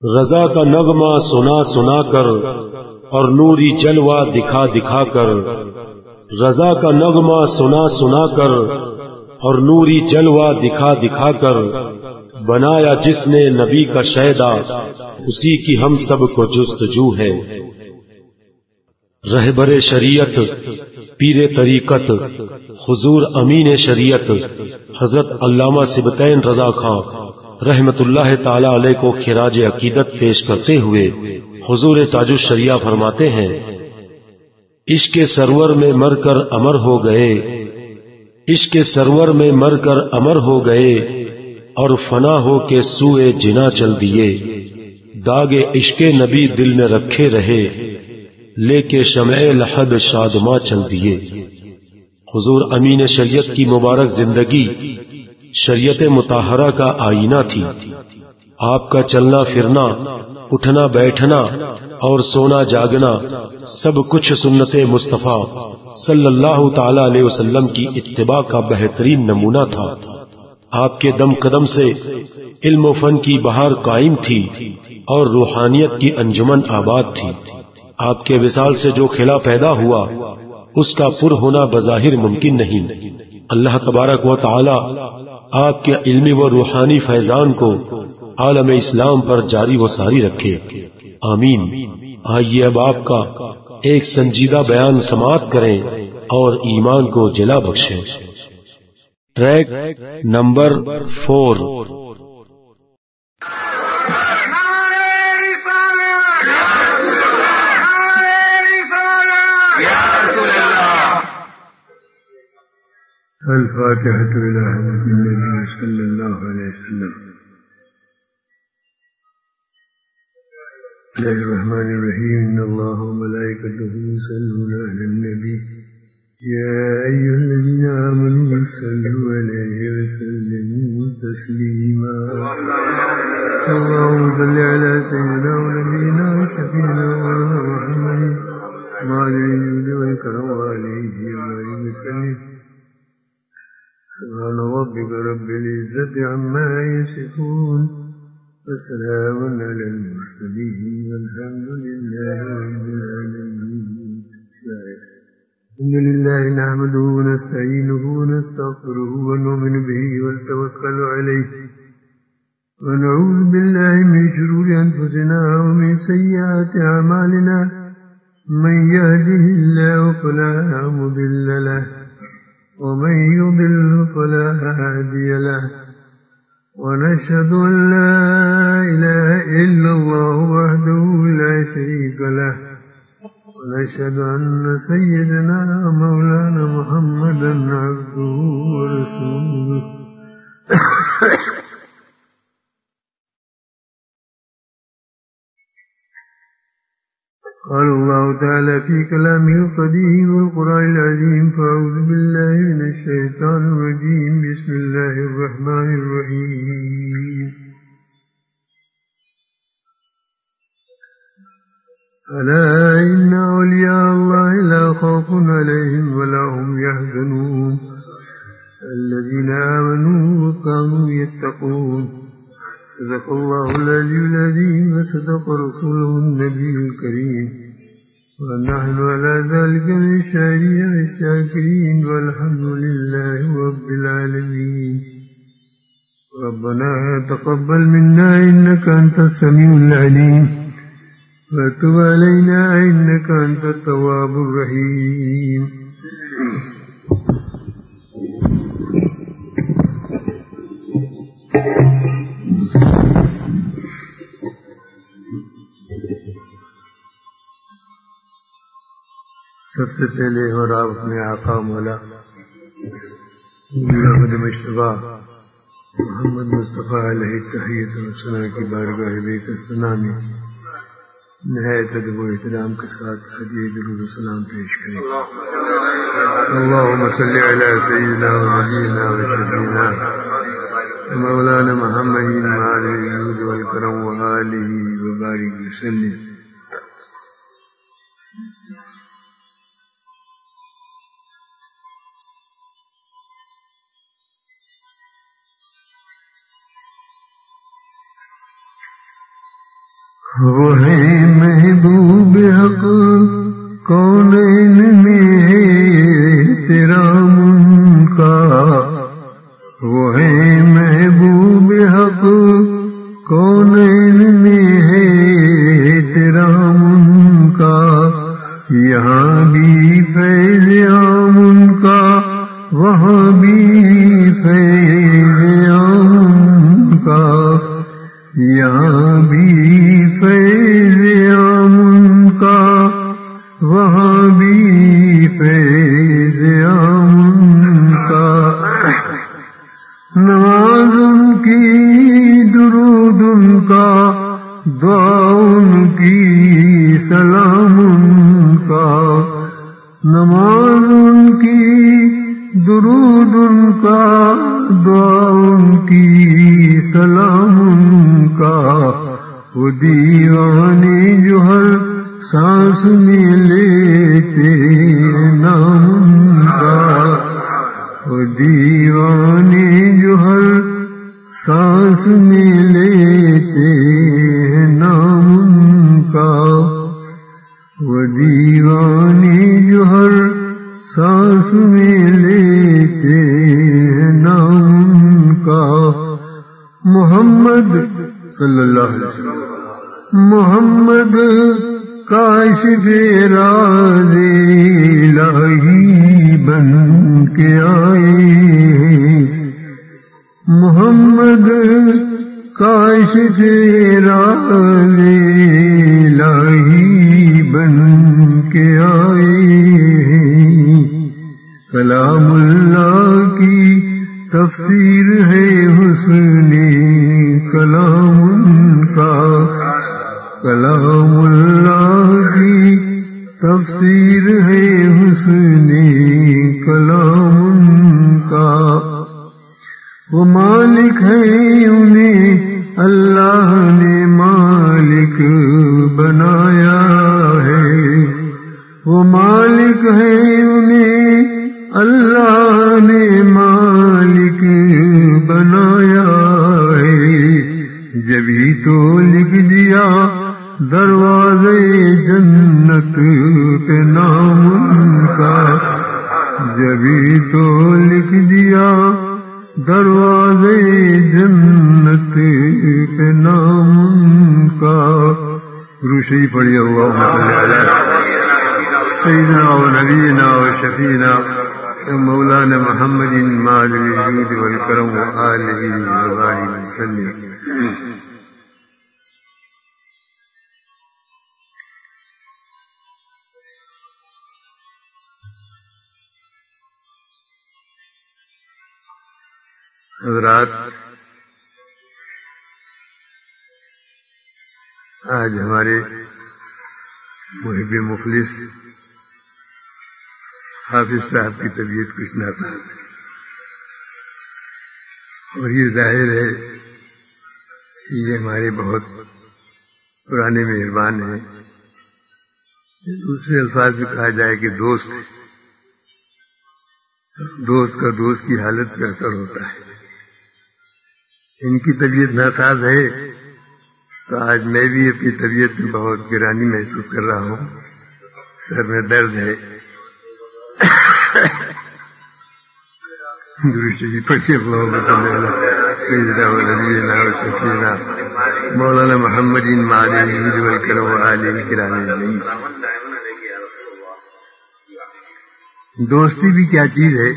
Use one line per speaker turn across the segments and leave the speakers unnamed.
رضا کا نغمہ سنا سنا کر اور نوری جلوہ دکھا دکھا کر، رضا کا نغمہ سنا سنا کر اور نوری جلوہ دکھا دکھا کر، بنایا جس نے نبی کا شیدا، اسی کی ہم سب کو جستجو ہے۔ رہبر شریعت، پیر طریقت، حضور امین شریعت حضرت علامہ سبطین رضا خاں رحمت اللہ تعالی علیہ کو خراج عقیدت پیش کرتے ہوئے حضور تاج الشریعہ فرماتے ہیں، عشق سرور میں مر کر امر ہو گئے، عشق سرور میں مر کر امر ہو گئے، اور فنا ہو کے سوئے جنا چل دیے، داغ عشق نبی دل میں رکھے رہے، لے کے شمع لحد شادماں چل دیے۔ حضور امین شریعت کی مبارک زندگی شریعت مطہرہ کا آئینہ تھی۔ آپ کا چلنا پھرنا، اٹھنا بیٹھنا اور سونا جاگنا سب کچھ سنت مصطفیٰ صلی اللہ تعالی علیہ وسلم کی اتباع کا بہترین نمونہ تھا۔ آپ کے دم قدم سے علم و فن کی بہار قائم تھی اور روحانیت کی انجمن آباد تھی۔ آپ کے وصال سے جو خلا پیدا ہوا اس کا پر ہونا بظاہر ممکن نہیں۔ اللہ تبارک و تعالی آپ کے علمی و روحانی فیضان کو عالم اسلام پر جاری و ساری رکھے، آمین۔ آئیے اب آپ کا ایک سنجیدہ بیان سماعت کریں اور ایمان کو جلا بخشیں۔ Track number 4۔
الفاتحة إلى حضرة النبي صلى الله عليه وسلم۔ بسم الله الرحمن الرحيم، إن الله وملائكته يصلون على النبي يا أيها الذين آمنوا صلوا عليه وسلموا تسليما۔ اللهم صل على سيدنا ونبينا وشفيعنا مولانا محمد وعلى آله والكرم عليه وسلم۔ سبحان ربك رب العزة عما يصفون وسلام على المرسلين والحمد لله رب العالمين۔ الحمد لله نحمده ونستعينه ونستغفره ونؤمن به ونتوكل عليه ونعوذ بالله من شرور أنفسنا ومن سيئات أعمالنا، من يهده الله فلا مضل له ومن يضل فلا هادي له، ونشهد أن لا إله إلا الله وحده لا شريك له، ونشهد أن سيدنا مولانا محمدا عبده ورسوله۔ قال الله تعالى في كلامه القديم والقرآن العظيم، فأعوذ بالله من الشيطان الرجيم، بسم الله الرحمن الرحيم۔ ألا إن أولياء الله لا خوف عليهم ولا هم يحزنون، الذين آمنوا وكانوا يتقون۔ صدق الله العلي العظيم وصدق رسوله النبي الكريم، ونحن على ذلك من الشاهدين الشاكرين، والحمد لله رب العالمين۔ ربنا تقبل منا إنك أنت السميع العليم، وتب علينا إنك أنت التواب الرحيم۔ سب سے پہلے اور آپ اپنے آقا مولا محمد مصطفیٰ محمد مصطفیٰ علیہ تحیت و ثنا کی بارگاہ بیت استنا میں نہایت ادب و احترام کے ساتھ ہدیہ درود و سلام پیش کریں۔ اللہم صلی علی سیدنا و نبینا و شفیعنا مولانا محمد وعلى الجود والکرم وآلہ وبارک وسلم۔ وہ ہے محبوب حق کونین میں ہے احترام ان کا، وہ ہے محبوب حق کونین میں ہے احترام ان کا، یہاں بھی فیض عام ان کا وہاں بھی فیض عام ان کا، یہاں بھی فیض عام ان کا وہاں بھی فیض عام ان کا، نماز ان کی درود ان کا دعا ان کی سلام ان کا، نماز ان کی درود ان کا دعا ان کی سلام ان کا، وہ دیوانے جو ہر سانس میں لیتے نام ان کا، وہ دیوانے جو ہر سانس میں لیتے نام ان کا، وہ دیوانے جو ہر سانس میں لیتے نام ان کا، محمد صلی اللہ علیہ وسلم، محمد کاشف راز الہی بن کے آئے، محمد کاشف راز الہی بن کے آئے، کلام اللہ کی تفسیر ہے حسن کلام ان کا، کلام اللہ کی تفسیر ہے حسن کلام ان کا، وہ مالک ہے انہیں اللہ نے مالک بنایا ہے، وہ مالک ہے انہیں اللہ نے مالک بنایا ہے، جبھی تو لکھ دیا دروازے جنت پہ نام ان کا، جبھی تو لکھ دیا دروازے جنت پہ نام ان کا، روشی پڑھی اللہم صلی علی سیدنا و نبینا و شفینا مولانا محمد مال الجود والکرم و آلہ وبارک وسلم۔ حضرات، آج ہمارے محب مخلص حافظ صاحب کی طبیعت کچھ ناساز ہے، اور یہ ظاہر ہے کہ یہ ہمارے بہت پرانے مہربان ہیں، دوسرے الفاظ میں کہا جائے کہ دوست کا دوست کی حالت پہ اثر ہوتا ہے۔ ان کی طبیعت ناساز ہے تو آج میں بھی اپنی طبیعت میں بہت گرانی محسوس کر رہا ہوں، سر میں درد ہے۔ مولانا محمد دوستی بھی کیا چیز ہے؟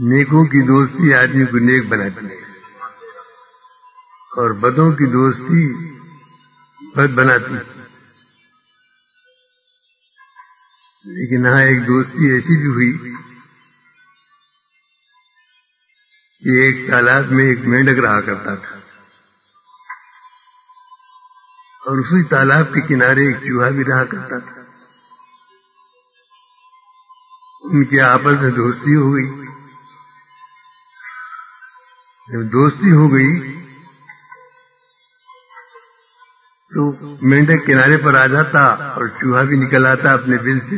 نیکوں کی دوستی آدمی کو نیک بناتی ہے، اور بدوں کی دوستی بد بناتی ہے۔ لیکن ہاں ایک دوستی ایسی بھی ہوئی کہ ایک تالاب میں ایک مینڈک رہا کرتا تھا، اور اسی تالاب کے کنارے ایک چوہا بھی رہا کرتا تھا۔ ان کے آپس میں دوستی ہو گئی۔ جب دوستی ہو گئی تو مینڈک کنارے پر آ جاتا اور چوہا بھی نکل آتا اپنے بل سے،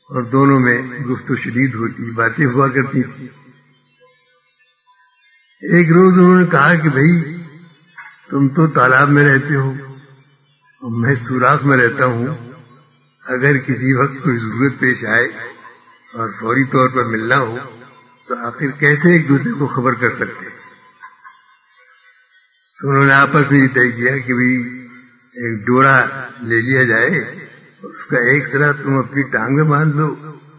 اور دونوں میں گفت و شنید ہوتی، باتیں ہوا کرتی تھی۔ ایک روز انہوں نے کہا کہ بھائی تم تو تالاب میں رہتے ہو اور میں سوراخ میں رہتا ہوں. اگر کسی وقت کوئی ضرورت پیش آئے اور فوری طور پر ملنا ہو تو آخر کیسے ایک دوسرے کو خبر کر سکتے؟ تو انہوں نے آپس میں یہ طے کیا کہ بھی ایک ڈورا لے لیا جائے، اس کا ایک سرا تم اپنی ٹانگ میں باندھ لو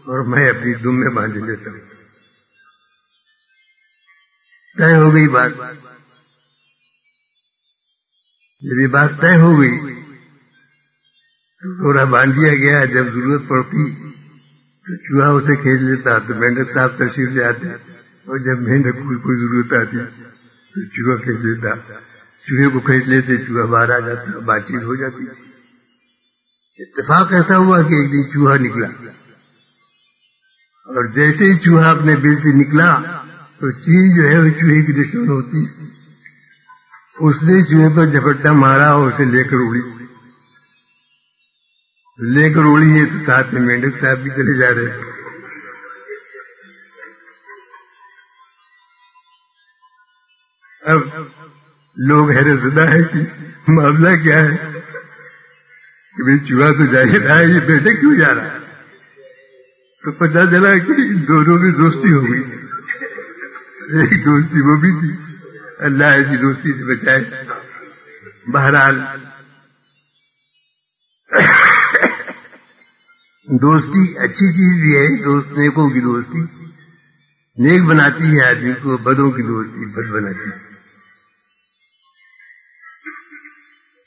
اور میں اپنی دم میں باندھ لیتا ہوں. طے ہو گئی بات. جب یہ بات طے ہو گئی تو ڈورا باندھ دیا گیا. جب ضرورت پڑتی تو چوہا اسے کھینچ لیتا تو مینڈک صاحب تشریف لے آتے، اور جب مینڈک کو کوئی ضرورت آتی تو چوہا کھینچ لیتا. چوہے کو کھینچ لیتے، چوہا باہر آ جاتا، بات چیت ہو جاتی. اتفاق ایسا ہوا کہ ایک دن چوہا نکلا، اور جیسے ہی چوہا اپنے بل سے نکلا تو چیل جو ہے وہ چوہے کی دشمن ہوتی، اس نے چوہے پر جھپٹا مارا اور اسے لے کر اڑی. ہے تو ساتھ میں مینڈک صاحب بھی چلے جا رہے تھے. اب لوگ حیرت زدہ ہے کہ معاملہ کیا ہے کہ بھائی چوہا تو جا ہی رہا ہے، یہ بیٹے کیوں جا رہا ہے؟ تو پتا چلا کہ دونوں میں دوستی ہو گئی. ایک دوستی وہ بھی تھی، اللہ ایسی دوستی سے بچائے. بہرحال دوستی اچھی چیز بھی ہے. دوست نیکوں کی دوستی نیک بناتی ہے آدمی کو، بدوں کی دوستی بد بناتی ہے.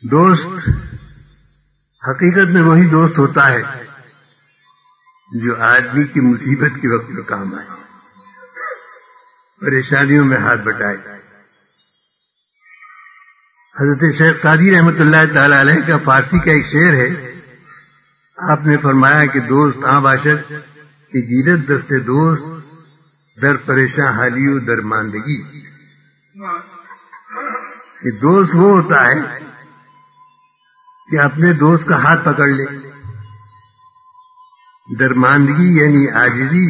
دوست حقیقت میں وہی دوست ہوتا ہے جو آدمی کی مصیبت کے وقت میں کام آئے، پریشانیوں میں ہاتھ بٹائے. حضرت شیخ سعدی رحمۃ اللہ تعالی علیہ کا فارسی کا ایک شعر ہے. آپ نے فرمایا کہ دوست آں باشد کہ گیرت دست دوست در پریشان حالی و درماندگی. کہ دوست وہ ہوتا ہے کہ اپنے دوست کا ہاتھ پکڑ لے. درماندگی یعنی عاجزی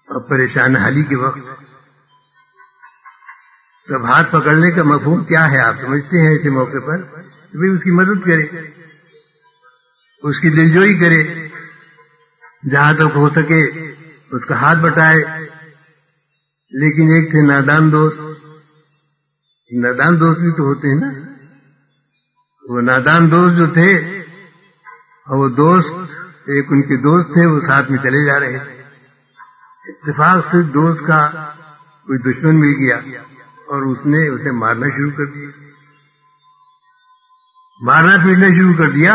اور پریشان حالی کے وقت. تب ہاتھ پکڑنے کا مفہوم کیا ہے آپ سمجھتے ہیں ایسے موقع پر؟ کہ بھئی اس کی مدد کرے، اس کی دلجوئی کرے، جہاں تک ہو سکے اس کا ہاتھ بٹائے. لیکن ایک تھے نادان دوست. نادان دوست بھی تو ہوتے ہیں نا. وہ نادان دوست جو تھے، اور وہ دوست ایک ان کے دوست تھے، وہ ساتھ میں چلے جا رہے تھے. اتفاق سے دوست کا کوئی دشمن مل گیا اور اس نے اسے مارنا شروع کر دیا. مارنا پیٹنا شروع کر دیا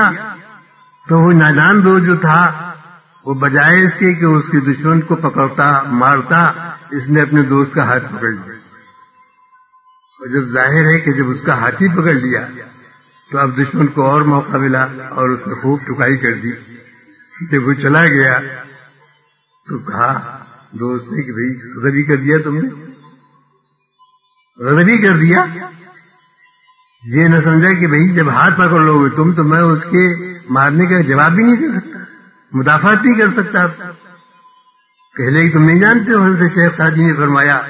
تو وہ نادان دوست جو تھا وہ بجائے اس کے کہ اس کے دشمن کو پکڑتا مارتا، اس نے اپنے دوست کا ہاتھ پکڑ لیا. اور جب ظاہر ہے کہ جب اس کا ہاتھ ہی پکڑ لیا تو اب دشمن کو اور موقع ملا اور اس نے خوب ٹکائی کر دی. جب وہ چلا گیا تو کہا دوست نے کہ بھائی غضبی کر دیا تم نے، غضبی کر دیا. یہ نہ سمجھا کہ بھائی جب ہاتھ پکڑ لو گے تم تو میں اس کے مارنے کا جواب بھی نہیں دے سکتا، مدافعت نہیں کر سکتا. پہلے ہی تم نہیں جانتے ہو. حضرت شیخ سعدی نے فرمایا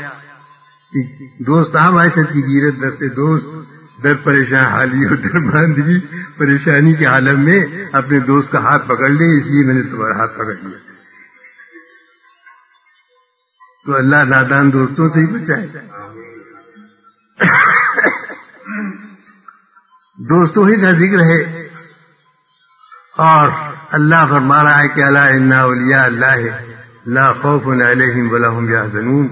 کہ دوست عام عائشت کی گیرت دستے دوست در پریشان حالی اور درماندگی. پریشانی کے عالم میں اپنے دوست کا ہاتھ پکڑ لے، اس لیے میں نے تمہارا ہاتھ پکڑ لیا. تو اللہ نادان دوستوں سے ہی بچائے. دوستوں ہی کا ذکر ہے اور اللہ فرما رہا ہے کہ الا ان اولیاء اللہ لا خوف علیہم ولا هم یحزنون.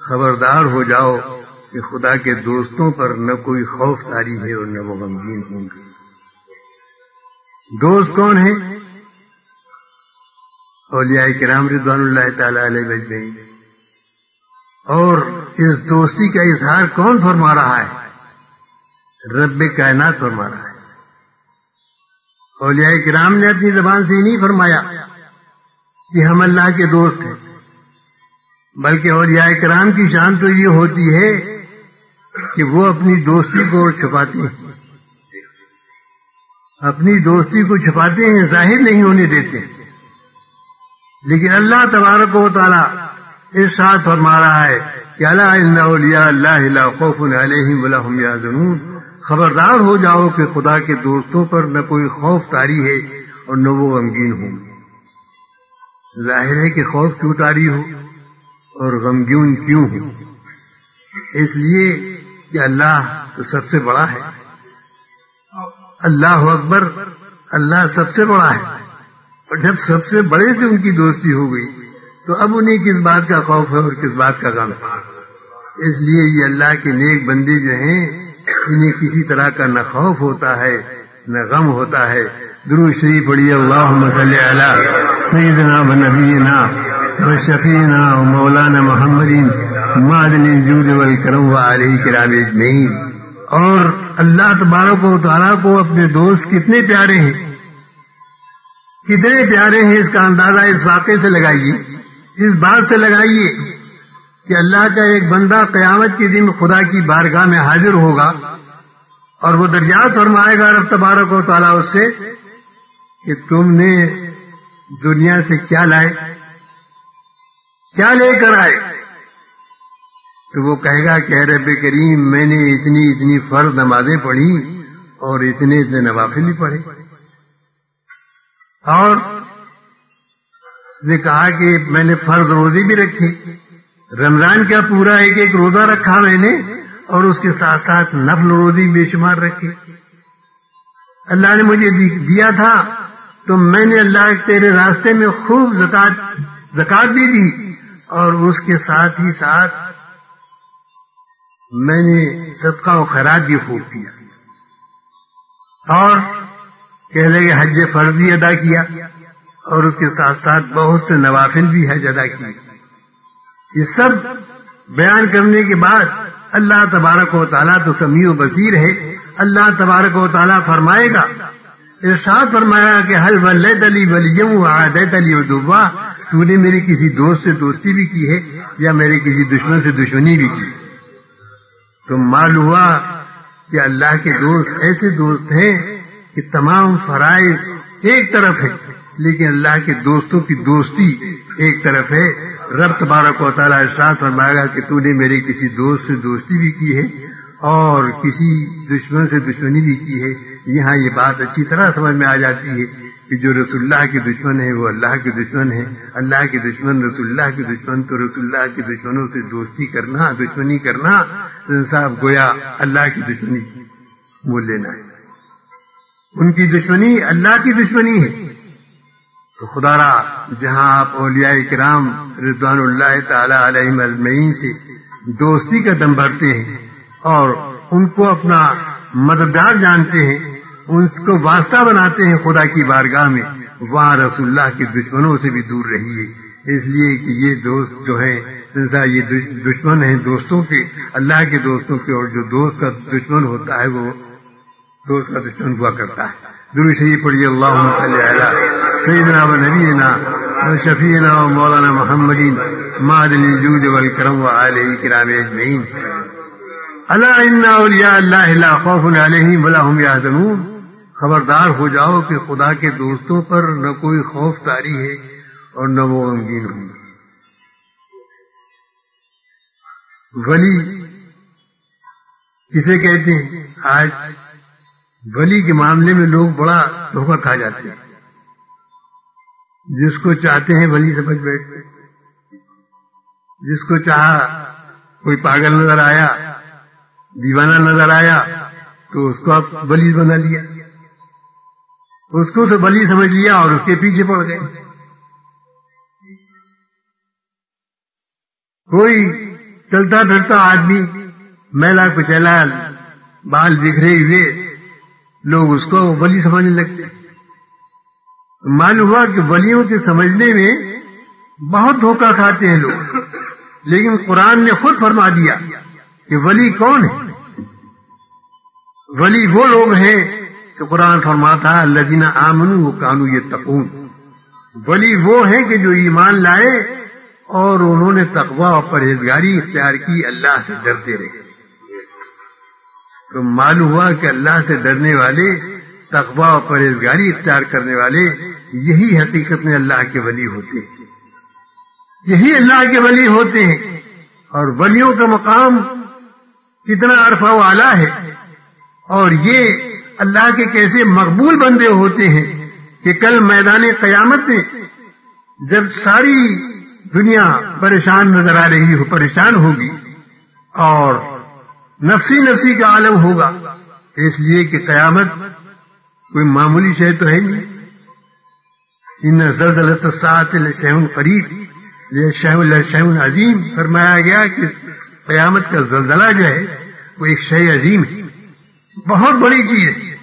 خبردار ہو جاؤ کہ خدا کے دوستوں پر نہ کوئی خوف طاری ہے اور نہ وہ غمگین ہوں گے. دوست کون ہیں؟ اولیاء کرام رضوان اللہ تعالی علیہ اجمعین. اور اس دوستی کا اظہار کون فرما رہا ہے؟ رب کائنات فرما رہا ہے. اولیاء کرام نے اپنی زبان سے نہیں فرمایا کہ ہم اللہ کے دوست ہیں، بلکہ اولیاء کرام کی شان تو یہ ہوتی ہے کہ وہ اپنی دوستی کو چھپاتے ہیں، اپنی دوستی کو چھپاتے ہیں، ظاہر نہیں ہونے دیتے. لیکن اللہ تبارک و تعالی ارشاد فرما رہا ہے کہ الا ان اولیاء اللہ لا خوف علیہم ولا هم یحزنون، خبردار ہو جاؤ کہ خدا کے دوستوں پر نہ کوئی خوف طاری ہے اور نہ وہ غمگین ہوں۔ ظاہر ہے کہ خوف کیوں طاری ہو اور غمگین کیوں ہو؟ اس لیے کہ اللہ تو سب سے بڑا ہے، اللہ اکبر، اللہ سب سے بڑا ہے، اور جب سب سے بڑے سے ان کی دوستی ہو گئی تو اب انہیں کس بات کا خوف ہے اور کس بات کا غم ہے؟ اس لیے یہ اللہ کے نیک بندے جو ہیں انہیں کسی طرح کا نہ خوف ہوتا ہے نہ غم ہوتا ہے۔ درود شریف پڑھیے، اللہم صلی علی سیدنا و نبینا و شفیعنا و مولانا محمد معدن الجود والکرم و علیہ الکرام اجمعین۔ اور اللہ تبارک و تعالیٰ کو اپنے دوست کتنے پیارے ہیں، کتنے پیارے ہیں، اس کا اندازہ اس واقعے سے لگائیے، اس بات سے لگائیے کہ اللہ کا ایک بندہ قیامت کے دن خدا کی بارگاہ میں حاضر ہوگا اور وہ دریافت فرمائے گا رب تبارک و تعالیٰ اس سے کہ تم نے دنیا سے کیا لائے، کیا لے کر آئے؟ تو وہ کہے گا کہ اے رب کریم میں نے اتنی فرض نمازیں پڑھی اور اتنے نوافل بھی پڑھے، اور نے کہا کہ میں نے فرض روزے بھی رکھے، رمضان کا پورا ایک روزہ رکھا میں نے، اور اس کے ساتھ ساتھ نفل روزے بے شمار رکھے۔ اللہ نے مجھے دیا تھا تو میں نے اللہ تیرے راستے میں خوب زکات بھی دی، اور اس کے ساتھ ہی ساتھ میں نے صدقہ و خیرات بھی خوب کیا، اور کہہ لے کہ حج فرض بھی ادا کیا، اور اس کے ساتھ ساتھ بہت سے نوافل بھی حج ادا کیے۔ یہ سب بیان کرنے کے بعد اللہ تبارک و تعالیٰ تو سمیع و بصیر ہے، اللہ تبارک و تعالیٰ فرمائے گا، ارشاد فرمایا کہ حل ولیت لی ولیم وعادیت لی عدوا، تو نے میرے کسی دوست سے دوستی بھی کی ہے یا میرے کسی دشمن سے دشمنی بھی کی؟ تو معلوم ہوا کہ اللہ کے دوست ایسے دوست ہیں کہ تمام فرائض ایک طرف ہے، لیکن اللہ کے دوستوں کی دوستی ایک طرف ہے۔ رب تبارک و تعالیٰ ارشاد فرمائے گا کہ تو نے میرے کسی دوست سے دوستی بھی کی ہے اور کسی دشمن سے دشمنی بھی کی ہے۔ یہاں یہ بات اچھی طرح سمجھ میں آ جاتی ہے کہ جو رسول اللہ کے دشمن ہے وہ اللہ کے دشمن ہے، اللہ کے دشمن رسول اللہ کے دشمن، تو رسول اللہ کے دشمنوں سے دوستی کرنا، دشمنی کرنا صاحب گویا اللہ کی دشمنی مول لینا ہے، ان کی دشمنی اللہ کی دشمنی ہے۔ تو خدا را جہاں آپ اولیاء کرام رضوان اللہ تعالی علیہم اجمعین سے دوستی کا دم بھرتے ہیں اور ان کو اپنا مددگار جانتے ہیں، ان کو واسطہ بناتے ہیں خدا کی بارگاہ میں، وہاں رسول اللہ کے دشمنوں سے بھی دور رہیے، اس لیے کہ یہ دوست جو ہیں یہ دشمن ہیں دوستوں کے، اللہ کے دوستوں کے، اور جو دوست کا دشمن ہوتا ہے وہ دوست کا دشمن ہوا کرتا ہے۔ درود شریف پڑھیے، اللہم صلی علی سیدنا و نبینا و شفیعنا و مولانا محمد معدن الجود والکرم و آلہ الکرام اجمعین۔ الا ان اولیاء اللہ لا خوف علیہم ولا هم یحزنون، خبردار ہو جاؤ کہ خدا کے دوستوں پر نہ کوئی خوف طاری ہے اور نہ وہ غمگین ہوں۔ ولی کسے کہتے ہیں؟ آج ولی کے معاملے میں لوگ بڑا دھوکہ کھا جاتے ہیں، جس کو چاہتے ہیں ولی سمجھ بیٹھتے، جس کو چاہا کوئی پاگل نظر آیا، دیوانہ نظر آیا تو اس کو آپ ولی بنا لیا، اس کو تو ولی سمجھ لیا اور اس کے پیچھے پڑ گئے۔ کوئی چلتا پھرتا آدمی میلا کچیلا بال بکھرے ہوئے لوگ اس کو ولی سمجھنے لگتے، معلوم ہوا کہ ولیوں کے سمجھنے میں بہت دھوکہ کھاتے ہیں لوگ، لیکن قرآن نے خود فرما دیا کہ ولی کون ہے؟ ولی وہ لوگ ہیں کہ قرآن فرماتا الذین آمنوا وکانوا یتقون، ولی وہ ہیں کہ جو ایمان لائے اور انہوں نے تقوی اور پرہیزگاری اختیار کی، اللہ سے ڈرتے رہے۔ تو معلوم ہوا کہ اللہ سے ڈرنے والے، تقوی اور پرہیزگاری اختیار کرنے والے، یہی حقیقت میں اللہ کے ولی ہوتے ہیں، یہی اللہ کے ولی ہوتے ہیں۔ اور ولیوں کا مقام کتنا عرفہ و اعلیٰ ہے، اور یہ اللہ کے کیسے مقبول بندے ہوتے ہیں کہ کل میدان قیامت میں جب ساری دنیا پریشان نظر آ رہی ہو، پریشان ہوگی اور نفسی نفسی کا عالم ہوگا، اس لیے کہ قیامت کوئی معمولی شے تو ہے نہیں. ان زلزلۃ الساعۃ لشیء قریب لشیء عظیم فرمایا گیا کہ قیامت کا زلزلہ جو ہے وہ ایک شے عظیم ہے، بہت بڑی چیز ہے.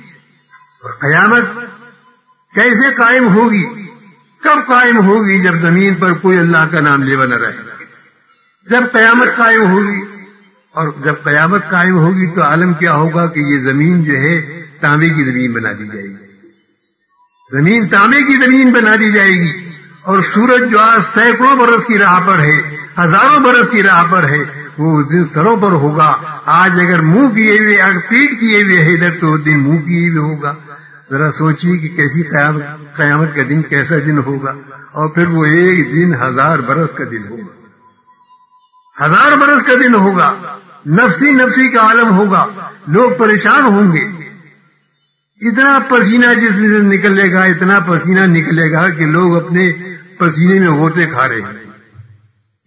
اور قیامت کیسے قائم ہوگی، کب قائم ہوگی؟ جب زمین پر کوئی اللہ کا نام لیوا نہ رہے. جب قیامت قائم ہوگی، اور جب قیامت قائم ہوگی تو عالم کیا ہوگا کہ یہ زمین جو ہے تانبے کی زمین بنا دی جائے گی. زمین تانبے کی زمین بنا دی جائے گی، اور سورج جو آج سینکڑوں برس کی راہ پر ہے، ہزاروں برس کی راہ پر ہے، وہ اس دن سروں پر ہوگا. آج اگر منہ کیے ہوئے، اگر پیٹ کیے ہوئے ہے ادھر، تو اس دن منہ کیے ہوئے ہوگا. ذرا سوچیے کہ کیسی قیامت کا دن کیسا دن ہوگا. اور پھر وہ ایک دن 1000 برس کا دن ہوگا، 1000 برس کا دن ہوگا. نفسی نفسی کا عالم ہوگا، لوگ پریشان ہوں گے. اتنا پسینہ جسم سے نکلے گا، اتنا پسینہ نکلے گا کہ لوگ اپنے پسینے میں غوطے کھا رہے ہیں.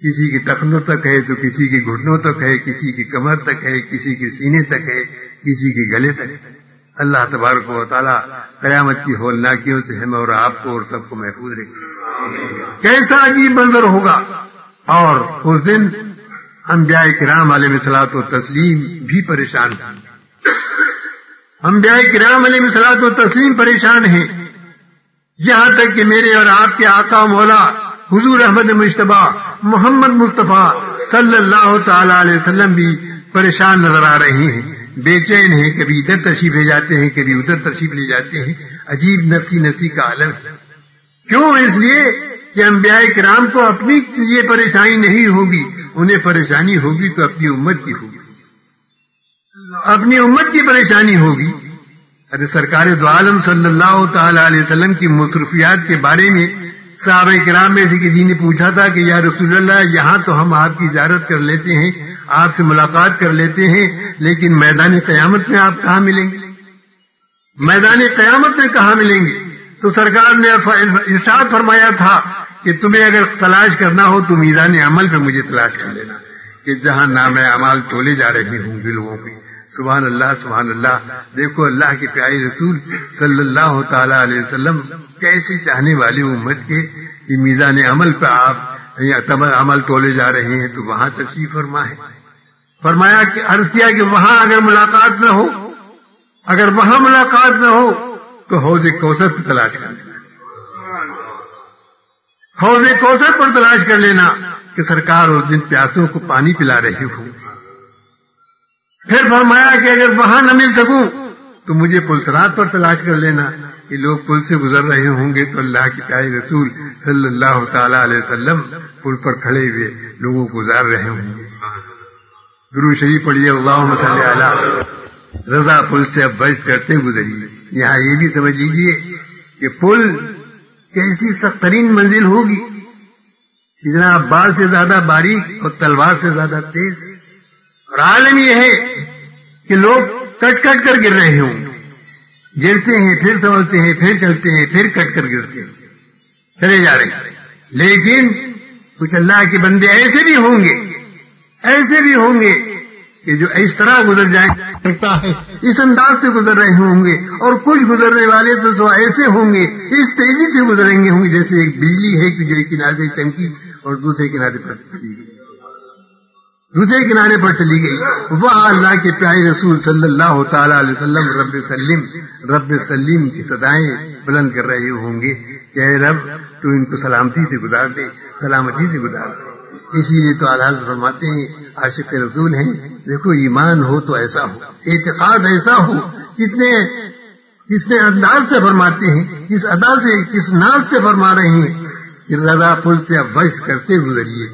کسی کی ٹخنوں تک ہے، تو کسی کی گھٹنوں تک ہے، کسی کی کمر تک ہے، کسی کے سینے تک ہے، کسی کے گلے تک ہے. اللہ تبارک و تعالیٰ قیامت کی ہولناکیوں سے ہمیں اور آپ کو اور سب کو محفوظ رکھے. کیسا عجیب منظر ہوگا. اور اس دن انبیاء کرام علیہ الصلوۃ والتسلیم بھی پریشان ہیں. انبیاء کرام علیہ الصلوۃ والتسلیم پریشان ہیں، یہاں تک کہ میرے اور آپ کے آقا مولا حضور احمد مجتبی محمد مصطفیٰ صلی اللہ تعالی علیہ وسلم بھی پریشان نظر آ رہے ہیں، بے چین ہیں. کبھی ادھر تشریف لے جاتے ہیں، کبھی ادھر تشریف لے جاتے ہیں. عجیب نفسی نفسی کا عالم ہے. کیوں؟ اس لیے کہ انبیاء کرام کو اپنی یہ پریشانی نہیں ہوگی، انہیں پریشانی ہوگی تو اپنی امت کی ہوگی، اپنی امت کی پریشانی ہوگی. ارے سرکار دو عالم صلی اللہ تعالی علیہ وسلم کی مصروفیات کے بارے میں صحابہ کرام میں سے کسی نے پوچھا تھا کہ یا رسول اللہ، یہاں تو ہم آپ کی زیارت کر لیتے ہیں، آپ سے ملاقات کر لیتے ہیں، لیکن میدان قیامت میں آپ کہاں ملیں گے؟ میدان قیامت میں کہاں ملیں گے؟ تو سرکار نے ارشاد فرمایا تھا کہ تمہیں اگر تلاش کرنا ہو تو میدان عمل پہ مجھے تلاش کر لینا، کہ جہاں نام اعمال تولے جا رہے ہوں گے لوگوں کے. سبحان اللہ سبحان اللہ. دیکھو اللہ کے پیارے رسول صلی اللہ تعالی علیہ وسلم کیسے چاہنے والے امت کے کہ میزان عمل پہ آپ عمل تولے جا رہے ہیں. تو وہاں تشریف فرما ہے. فرمایا کہ عرض کیا کہ وہاں اگر ملاقات نہ ہو، اگر وہاں ملاقات نہ ہو تو حوض کوثر پر تلاش کر لینا، حوض کوثر پر تلاش کر لینا کہ سرکار اس دن پیاسوں کو پانی پلا رہے ہوں. پھر فرمایا کہ اگر وہاں نہ مل سکوں تو مجھے پلسرات پر تلاش کر لینا کہ لوگ پل سے گزر رہے ہوں گے تو اللہ کے پیارے رسول صلی اللہ تعالی علیہ وسلم پل پر کھڑے ہوئے لوگوں کو گزار رہے ہوں گے. درود شریف پڑھیے اللہم صلی علی رضا. پل سے اب بچ کرتے گزریے. یہاں یہ بھی سمجھ لیجیے کہ پل کیسی سخت ترین منزل ہوگی کہ جناب بال سے زیادہ باریک اور تلوار سے زیادہ تیز. اور عالم یہ ہے کہ لوگ کٹ کٹ کر گر رہے ہوں، گرتے ہیں پھر سنبھلتے ہیں، پھر چلتے ہیں، پھر کٹ کر گرتے ہیں، چلے جا رہے ہیں. لیکن کچھ اللہ کے بندے ایسے بھی ہوں گے، ایسے بھی ہوں گے کہ جو اس طرح گزر جائیں کرتا ہے، اس انداز سے گزر رہے ہوں گے. اور کچھ گزرنے والے تو ایسے ہوں گے، اس تیزی سے گزریں گے ہوں گے جیسے ایک بجلی ہے کہ جو ایک کنارے سے چمکی اور دوسرے کنارے پر چلی گئی، دوسرے کنارے پر چلی گئی. وہاں اللہ کے پیارے رسول صلی اللہ تعالی علیہ وسلم رب سلیم کی صدائیں بلند کر رہے ہوں گے کہ اے رب تو ان کو سلامتی سے گزار دے، سلامتی سے گزار دے. اسی لیے تو اعلیٰ فرماتے ہیں عاشق رسول ہیں. دیکھو ایمان ہو تو ایسا ہو، اعتقاد ایسا ہو، کتنے انداز سے فرماتے ہیں، کس ادا سے کس ناز سے فرما رہے ہیں کہ رضا پل سے اب وحش کرتے گزریے،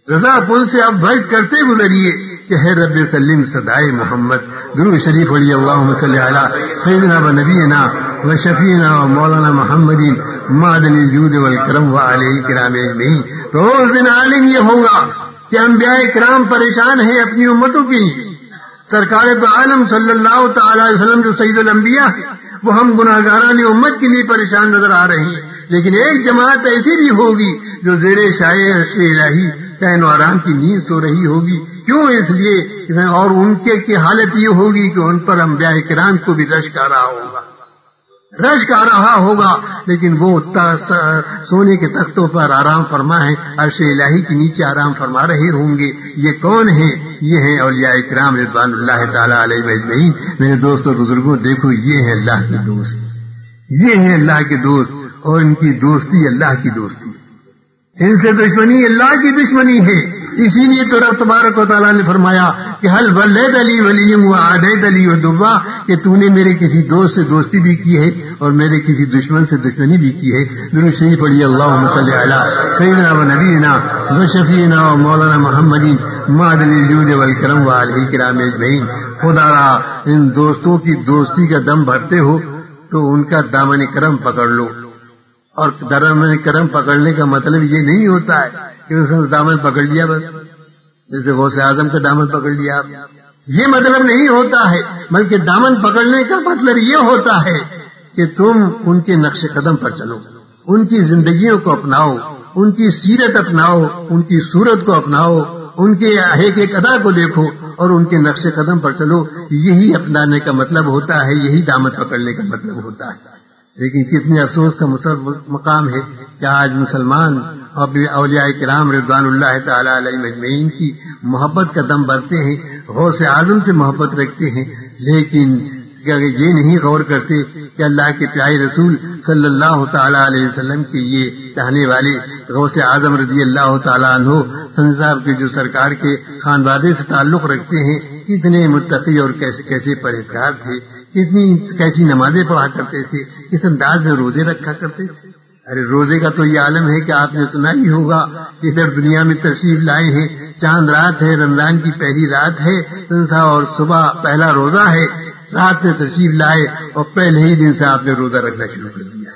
رضا پل سے اب وحش کرتے گزریے کہ ہے رب سلیم صدائے محمد. درود شریف علی اللہم صلی علی سیدنا و نبینا و شفینا و مولانا محمد معدن الجود والکرم و علیہ کرام اجمعین. تو اس دن عالم یہ ہوگا، کہ انبیاء کرام پریشان ہیں اپنی امتوں کے لیے. سرکار دو عالم صلی اللہ تعالی علیہ وسلم جو سید الانبیاء ہیں وہ ہم گناہگاران امت کے لیے پریشان نظر آ رہے ہیں. لیکن ایک جماعت ایسی بھی ہوگی جو زیر شائع عرش الہی چین و آرام کی نیند سو رہی ہوگی. کیوں؟ اس لیے اور ان کی حالت یہ ہوگی کہ ان پر انبیاء کرام کو بھی رشک آ رہا ہوگا لیکن وہ سونے کے تختوں پر آرام فرما ہے، عرش الہی کے نیچے آرام فرما رہے ہوں گے. یہ کون ہیں؟ یہ ہیں اولیاء کرام رضوان اللہ تعالی علیہم اجمعین. میرے دوستوں بزرگوں، دیکھو یہ ہیں اللہ کے دوست، یہ ہیں اللہ کے دوست، اور ان کی دوستی اللہ کی دوستی، ان سے دشمنی اللہ کی دشمنی ہے. اسی لیے تو رب تبارک و تعالیٰ نے فرمایا کہ حل ولیت علی ولیم و عادیت علی و دبا، کہ تو نے میرے کسی دوست سے دوستی بھی کی ہے اور میرے کسی دشمن سے دشمنی بھی کی ہے. درود شریف پڑھیے، اللہم صلی علی سیدنا و نبینا و شفیعنا و مولانا محمد معدن الجود والکرم و آلہ الکرام اجمعین. خدا را ان دوستوں کی دوستی کا دم بھرتے ہو تو ان کا دامن کرم پکڑ لو. اور دامن کرم پکڑنے کا مطلب یہ نہیں ہوتا ہے کہ اس نے دامن پکڑ لیا بس، جیسے غوث اعظم کا دامن پکڑ لیا آپ، یہ مطلب نہیں ہوتا ہے. بلکہ دامن پکڑنے کا مطلب یہ ہوتا ہے کہ تم ان کے نقش قدم پر چلو، ان کی زندگیوں کو اپناؤ، ان کی سیرت اپناؤ، ان کی صورت کو اپناؤ، ان کے ایک ایک ادا کو دیکھو اور ان کے نقش قدم پر چلو. یہی اپنانے کا مطلب ہوتا ہے، یہی دامن پکڑنے کا مطلب ہوتا ہے. لیکن کتنے افسوس کا مقام ہے کہ آج مسلمان اور اولیاء کرام رضوان اللہ تعالی علیہم اجمعین کی محبت کا دم بھرتے ہیں، غوث اعظم سے محبت رکھتے ہیں، لیکن یہ نہیں غور کرتے کہ اللہ کے پیارے رسول صلی اللہ تعالی علیہ وسلم کے یہ چاہنے والے غوث اعظم رضی اللہ تعالیٰ عنہ صاحب کے جو سرکار کے خاندادے سے تعلق رکھتے ہیں، کتنے متقی اور کیسے پرہیزگار تھے، کیسی نمازیں پڑھا کرتے تھے، کس انداز میں روزے رکھا کرتے تھے. ارے روزے کا تو یہ عالم ہے کہ آپ نے سنا ہی ہوگا کہ ادھر دنیا میں تشریف لائے ہیں، چاند رات ہے، رمضان کی پہلی رات ہے اور صبح پہلا روزہ ہے، رات میں تشریف لائے اور پہلے ہی دن سے آپ نے روزہ رکھنا شروع کر دیا،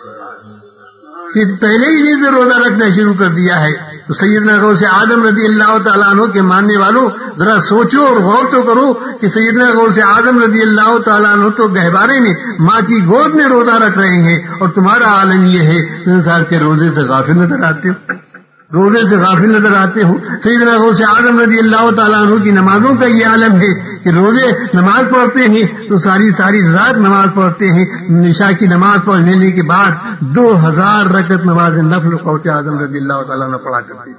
پہلے ہی دن سے روزہ رکھنا شروع کر دیا ہے. تو سیدنا غوث اعظم رضی اللہ تعالیٰ عنہ کے ماننے والوں ذرا سوچو اور غور تو کرو کہ سیدنا غوث اعظم رضی اللہ تعالیٰ عنہ تو گہوارے میں ماں کی گود میں روزہ رکھ رہے ہیں اور تمہارا عالم یہ ہے انسان کے روزے سے غافل نظر آتے ہو، روزے سے غافل نظر آتے ہو. سیدنا غوث اعظم رضی اللہ تعالیٰ عنہ کی نمازوں کا یہ عالم ہے کہ روزے نماز پڑھتے ہیں تو ساری رات نماز پڑھتے ہیں. عشاء کی نماز پڑھ لینے کے بعد 2000 رکعت نماز نفل غوث اعظم رضی اللہ تعالیٰ عنہ پڑھا کرتے ہیں.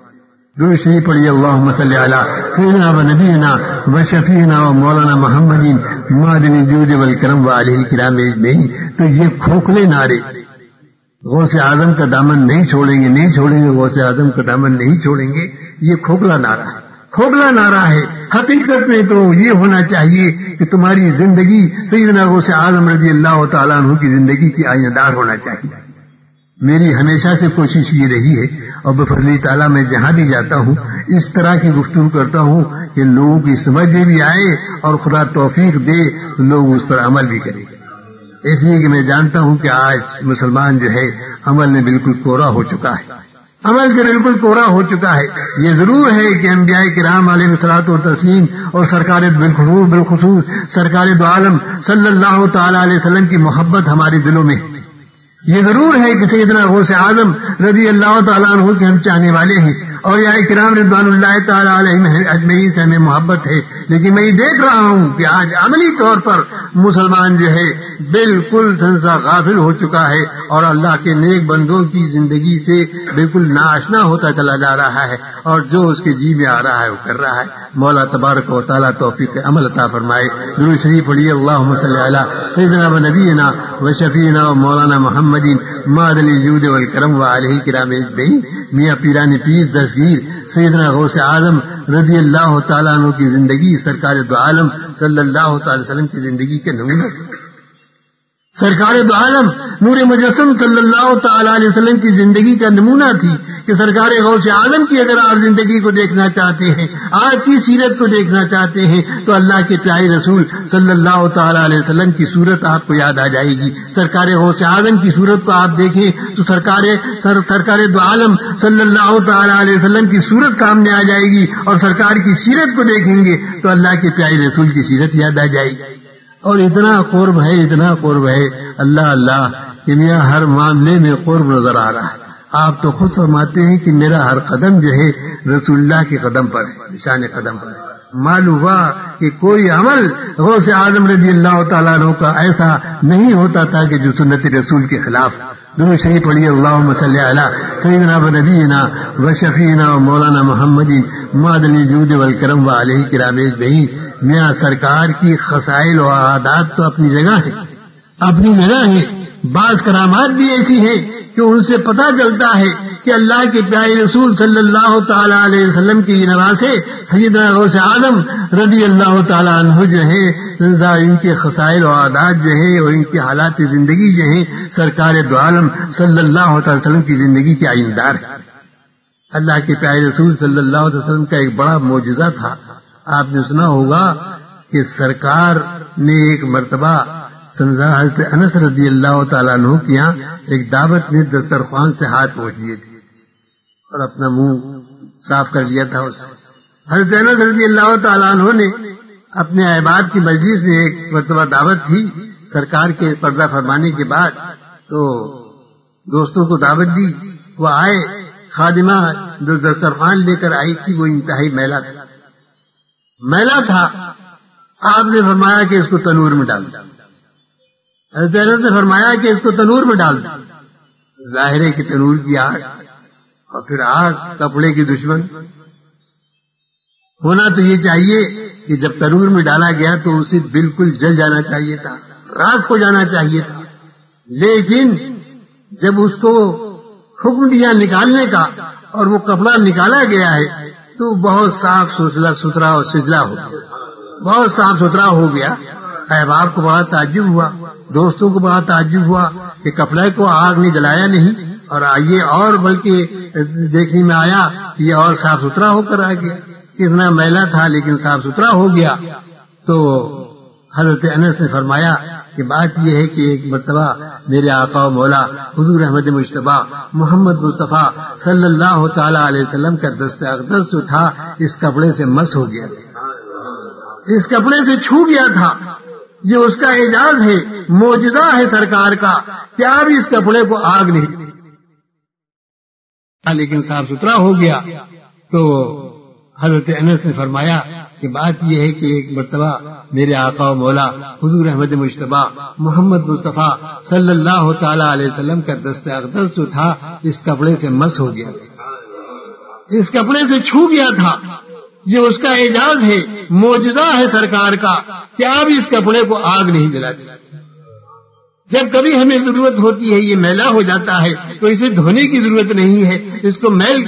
درود شریف پڑھیے، اللہم صلی علی سیدنا و نبینا و شفیعنا و مولانا محمد معدن الجود والکرم و آلہ الکرام اجمعین. تو یہ کھوکھلے نعرے غوث اعظم کا دامن نہیں چھوڑیں گے، غوث اعظم کا دامن نہیں چھوڑیں گے، یہ کھوکھلا نعرہ ہے. حقیقت میں تو یہ ہونا چاہیے کہ تمہاری زندگی سیدنا غوث اعظم رضی اللہ تعالیٰ عنہ کی زندگی کی آئینہ دار ہونا چاہیے. میری ہمیشہ سے کوشش یہ رہی ہے اور بفضل تعالیٰ میں جہاں بھی جاتا ہوں اس طرح کی گفتگو کرتا ہوں کہ لوگوں کی سمجھ میں بھی آئے اور خدا توفیق دے تو لوگ اس پر عمل بھی کریں. اس لیے کہ میں جانتا ہوں کہ آج مسلمان جو ہے عمل میں بالکل کوڑا ہو چکا ہے، عمل سے بالکل کوڑا ہو چکا ہے. یہ ضرور ہے کہ انبیاء کرام علیہ الصلوۃ والتسلیم اور سرکار بالخصوص سرکار دو عالم صلی اللہ تعالی علیہ وسلم کی محبت ہمارے دلوں میں. یہ ضرور ہے کہ سیدنا غوث اعظم رضی اللہ تعالیٰ عنہ کے ہم چاہنے والے ہیں اور یا کرام رضوان اللہ تعالی علیہ اجمعین سے ہمیں محبت ہے. لیکن میں یہ دیکھ رہا ہوں کہ آج عملی طور پر مسلمان جو ہے بالکل سنسا غافل ہو چکا ہے اور اللہ کے نیک بندوں کی زندگی سے بالکل ناآشنا ہوتا چلا جا رہا ہے اور جو اس کے جی میں آ رہا ہے وہ کر رہا ہے. مولا تبارک و تعالیٰ توفیق عمل عطا فرمائے. درود شریف پڑھیے، اللہم صلی علی سیدنا و نبینا و شفیعنا و مولانا محمد معدن الجود والکرم و آلہ الکرام اجمعین. میاں پیران پیر دستگیر سیدنا غوث اعظم رضی اللہ تعالیٰ عنہ کی زندگی سرکار دو عالم صلی اللہ تعالی وسلم کی زندگی کے نمونہ. سرکار دو عالم نور مجسم صلی اللہ تعالی علیہ وسلم کی زندگی کا نمونہ تھی کہ سرکار غوث اعظم کی اگر آپ زندگی کو دیکھنا چاہتے ہیں، آپ کی سیرت کو دیکھنا چاہتے ہیں، تو اللہ کے پیارے رسول صلی اللہ تعالی علیہ وسلم کی صورت آپ کو یاد آ جائے گی۔ سرکار غوث اعظم کی صورت کو آپ دیکھیں تو سرکار دو عالم صلی اللہ تعالی علیہ وسلم کی صورت سامنے آ جائے گی، اور سرکار کی سیرت کو دیکھیں گے تو اللہ کے پیارے رسول کی سیرت یاد آ جائے گی۔ اور اتنا قرب ہے، اتنا قرب ہے، اللہ اللہ کہ میرا ہر معاملے میں قرب نظر آ رہا ہے۔ آپ تو خود فرماتے ہیں کہ میرا ہر قدم جو ہے رسول اللہ کے قدم پر ہے، نشان قدم پر ہے۔ معلوم ہوا کہ کوئی عمل غوث اعظم رضی اللہ تعالیٰ عنہ کا ایسا نہیں ہوتا تھا کہ جو سنت رسول کے خلاف۔ درود شریف پڑھیے، اللہم صلی علی سیدنا و نبینا و شفیعنا و مولانا محمد معدن الجود والکرم و علیہ کرام اجمعین۔ میاں سرکار کی خصائل و عادات تو اپنی جگہ ہے، بعض کرامات بھی ایسی ہیں کہ ان سے پتہ چلتا ہے کہ اللہ کے پیارے رسول صلی اللہ تعالی علیہ وسلم کی نواسے سیدنا غوث اعظم رضی اللہ تعالی عنہ جو ہے، ان کے خصائل و عادات جو ہے اور ان کے حالات زندگی جو ہیں سرکار دو عالم صلی اللہ تعالی وسلم کی زندگی کے آئیندار ہے۔ اللہ کے پیارے رسول صلی اللہ علیہ وسلم کا ایک بڑا معجزہ تھا۔ آپ نے سنا ہوگا کہ سرکار نے ایک مرتبہ حضرت انس رضی اللہ تعالیٰ عنہ کے یہاں ایک دعوت میں دسترخوان سے ہاتھ پوچھ لیے تھے اور اپنا منہ صاف کر لیا تھا اس سے۔ حضرت انس رضی اللہ تعالیٰ عنہ نے اپنے احباب کی مجلس میں ایک مرتبہ دعوت تھی سرکار کے پردہ فرمانے کے بعد، تو دوستوں کو دعوت دی، وہ آئے، خادمہ جو دسترخوان لے کر آئی تھی وہ انتہائی میلا تھا۔ آپ نے فرمایا کہ اس کو تنور میں ڈال دو۔ حضرت انس نے فرمایا کہ اس کو تنور میں ڈال دو۔ ظاہر ہے کہ تنور کی آگ، اور پھر آگ کپڑے کی دشمن ہونا تو یہ چاہیے کہ جب تنور میں ڈالا گیا تو اسے بالکل جل جانا چاہیے تھا، راکھ ہو جانا چاہیے تھا، لیکن جب اس کو حکم دیا نکالنے کا اور وہ کپڑا نکالا گیا ہے تو بہت صاف ستھرا اور سجلا ہو گیا، بہت صاف ستھرا ہو گیا۔ احباب کو بڑا تعجب ہوا، دوستوں کو بڑا تعجب ہوا کہ کپڑے کو آگ نے جلایا نہیں، اور آئیے اور بلکہ دیکھنے میں آیا کہ یہ اور صاف ستھرا ہو کر آ گیا، اتنا میلا تھا لیکن صاف ستھرا ہو گیا۔ تو حضرت انس نے فرمایا کہ بات یہ ہے کہ ایک مرتبہ میرے آقا و مولا حضور احمد مجتبیٰ محمد مصطفیٰ صلی اللہ تعالی علیہ وسلم کا دست اقدس جو تھا اس کپڑے سے مس ہو گیا، اس کپڑے سے چھو گیا تھا۔ یہ اس کا اعجاز ہے، معجزہ ہے سرکار کا کہ آپ اس کپڑے کو آگ نہیں، لیکن صاف ستھرا ہو گیا۔ تو حضرت انس نے فرمایا کہ بات یہ ہے کہ ایک مرتبہ میرے آقا و مولا حضور احمد مجتبیٰ محمد مصطفیٰ صلی اللہ تعالی علیہ وسلم کا دست اقدس جو تھا اس کپڑے سے مس ہو گیا، اس کپڑے سے چھو گیا تھا۔ یہ اس کا اعجاز ہے، معجزہ ہے سرکار کا کہ آپ اس کپڑے کو آگ نہیں جلاتے۔ جب کبھی ہمیں ضرورت ہوتی ہے یہ میلا ہو جاتا ہے تو اسے دھونے کی ضرورت نہیں ہے، اس کو میل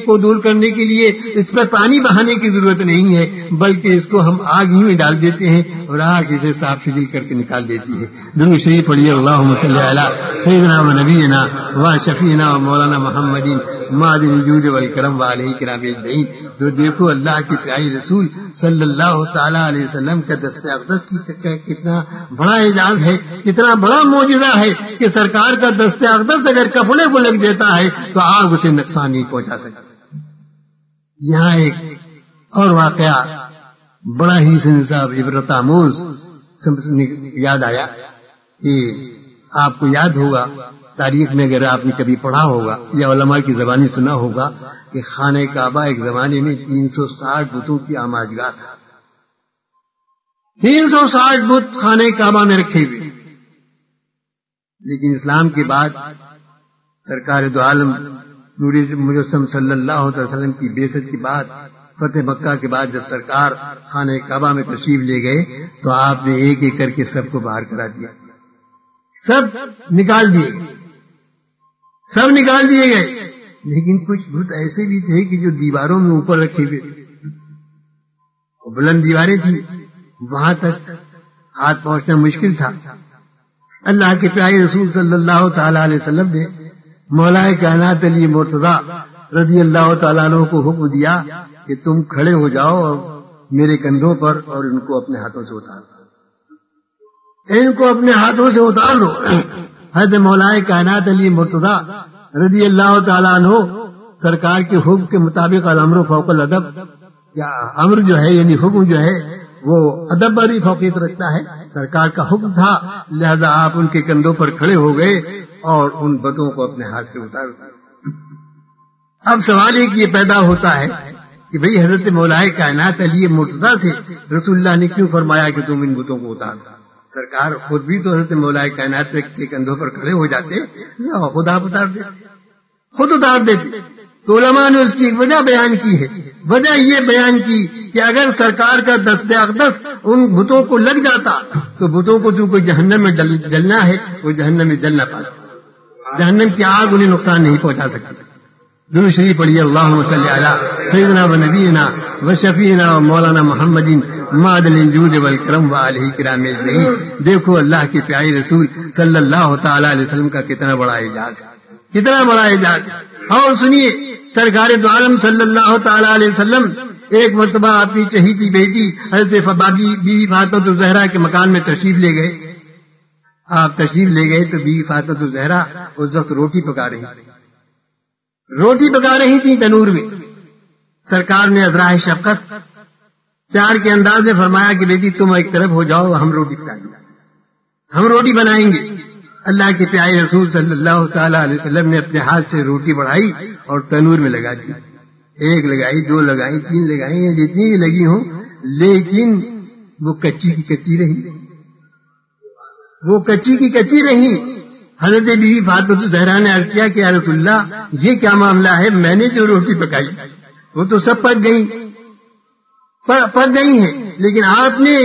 کو دور کرنے کے لیے اس پر پانی بہانے کی ضرورت نہیں ہے، بلکہ اس کو ہم آگ ہی میں ڈال دیتے ہیں اور آگ اسے صاف ستھری کر کے نکال دیتی ہے۔ درود شریف پڑھیے، اللہم صلی علی سیدنا و نبینا و شفیعنا و مولانا محمد معدن الجود والکرم و علیہ کرام اجمعین۔ تو دیکھو اللہ کے پیارے رسول صلی اللہ تعالی علیہ وسلم کا دست اقدس کی کتنا بڑا اعجاز ہے، کتنا بڑا معجزہ ہے کہ سرکار کا دست اقدس اگر کپڑے کو لگ دیتا ہے تو آگ اسے نقصان نہیں پہنچا سکتی۔ یہاں ایک اور واقعہ بڑا ہی صاحب عبرت آموز یاد آیا کہ آپ کو یاد ہوگا تاریخ میں اگر آپ نے کبھی پڑھا ہوگا یا علماء کی زبانی سنا ہوگا کہ خانہ کعبہ ایک زمانے میں 360 بتوں کی آماجگاہ تھا۔ 360 بت خانہ کعبہ میں رکھے ہوئے، لیکن اسلام کے بعد سرکار دو عالم نور مجسم صلی اللہ علیہ وسلم کی بعثت کے بعد فتح مکہ کے بعد جب سرکار خانہ کعبہ میں تشریف لے گئے تو آپ نے ایک ایک کر کے سب کو باہر کرا دیا، سب نکال دیے، سب نکال دیے گئے، لیکن کچھ بت ایسے بھی تھے کہ جو دیواروں میں اوپر رکھے ہوئے، بلند دیواریں تھی، وہاں تک ہاتھ پہنچنا مشکل تھا۔ اللہ کے پیارے رسول صلی اللہ تعالی علیہ وسلم نے مولا کائنات علی مرتضیٰ رضی اللہ تعالیٰ عنہ کو حکم دیا کہ تم کھڑے ہو جاؤ اور میرے کندھوں پر اور ان کو اپنے ہاتھوں سے اتار دو، ان کو اپنے ہاتھوں سے اتار دو۔ حضرت مولا کائنات علی مرتضیٰ رضی اللہ تعالیٰ عنہ سرکار کے حکم کے مطابق الامر فوق الادب، یا امر جو ہے یعنی حکم جو ہے وہ ادب پر بھی فوقیت رکھتا ہے، سرکار کا حکم تھا، لہذا آپ ان کے کندھوں پر کھڑے ہو گئے اور ان بتوں کو اپنے ہاتھ سے اتار دیا۔ اب سوال ایک یہ پیدا ہوتا ہے کہ بھئی حضرت مولا کائنات علی مرتضیٰ سے رسول اللہ نے کیوں فرمایا کہ تم ان بتوں کو اتار دو؟ سرکار خود بھی تو حضرت مولا کائنات کے کندھوں پر کھڑے ہو جاتے، خود آپ اتار دیتے، خود اتار دیتے۔ تو علماء نے اس کی ایک وجہ بیان کی ہے، وجہ یہ بیان کی کہ اگر سرکار کا دست اقدس ان بتوں کو لگ جاتا تو بتوں کو تو کوئی جہنم میں جلنا ہے، وہ جہنم میں جل نہ پاتا، جہنم کی آگ انہیں نقصان نہیں پہنچا سکتی۔ درود شریف پڑھیے، اللہم صلی علی سیدنا و نبینا و شفیعنا و مولانا محمد معدن الجود والکرم و آلہ کرام اجمعین۔ دیکھو اللہ کے پیارے رسول صلی اللہ تعالی علیہ وسلم کا کتنا بڑا اعجاز ہے، کتنا بڑا اعجاز ہے۔ اور سنیے، سرکار دو عالم صلی اللہ تعالی علیہ وسلم ایک مرتبہ اپنی چہیتی بیٹی حضرت بیوی فاطمہ الزہرا کے مکان میں تشریف لے گئے۔ آپ تشریف لے گئے تو بیوی فاطمہ الزہرا اس وقت روٹی پکا رہی تھی تنور میں۔ سرکار نے ازراہ شفقت پیار کے انداز میں فرمایا کہ بیٹی تم ایک طرف ہو جاؤ، ہم روٹی پکائیں گے، ہم روٹی بنائیں گے۔ اللہ کے پیارے رسول صلی اللہ تعالی علیہ وسلم نے اپنے ہاتھ سے روٹی بڑھائی اور تنور میں لگا دی، ایک لگائی، دو لگائی، تین لگائی، جتنی بھی لگی ہوں، لیکن وہ کچی کی کچی رہی، وہ کچی کی کچی رہی۔ حضرت بیوی فاطمہ الزہرا نے عرض کیا کہ یا رسول اللہ یہ کیا معاملہ ہے، میں نے جو روٹی پکائی وہ تو سب پک گئی ہیں، لیکن آپ نے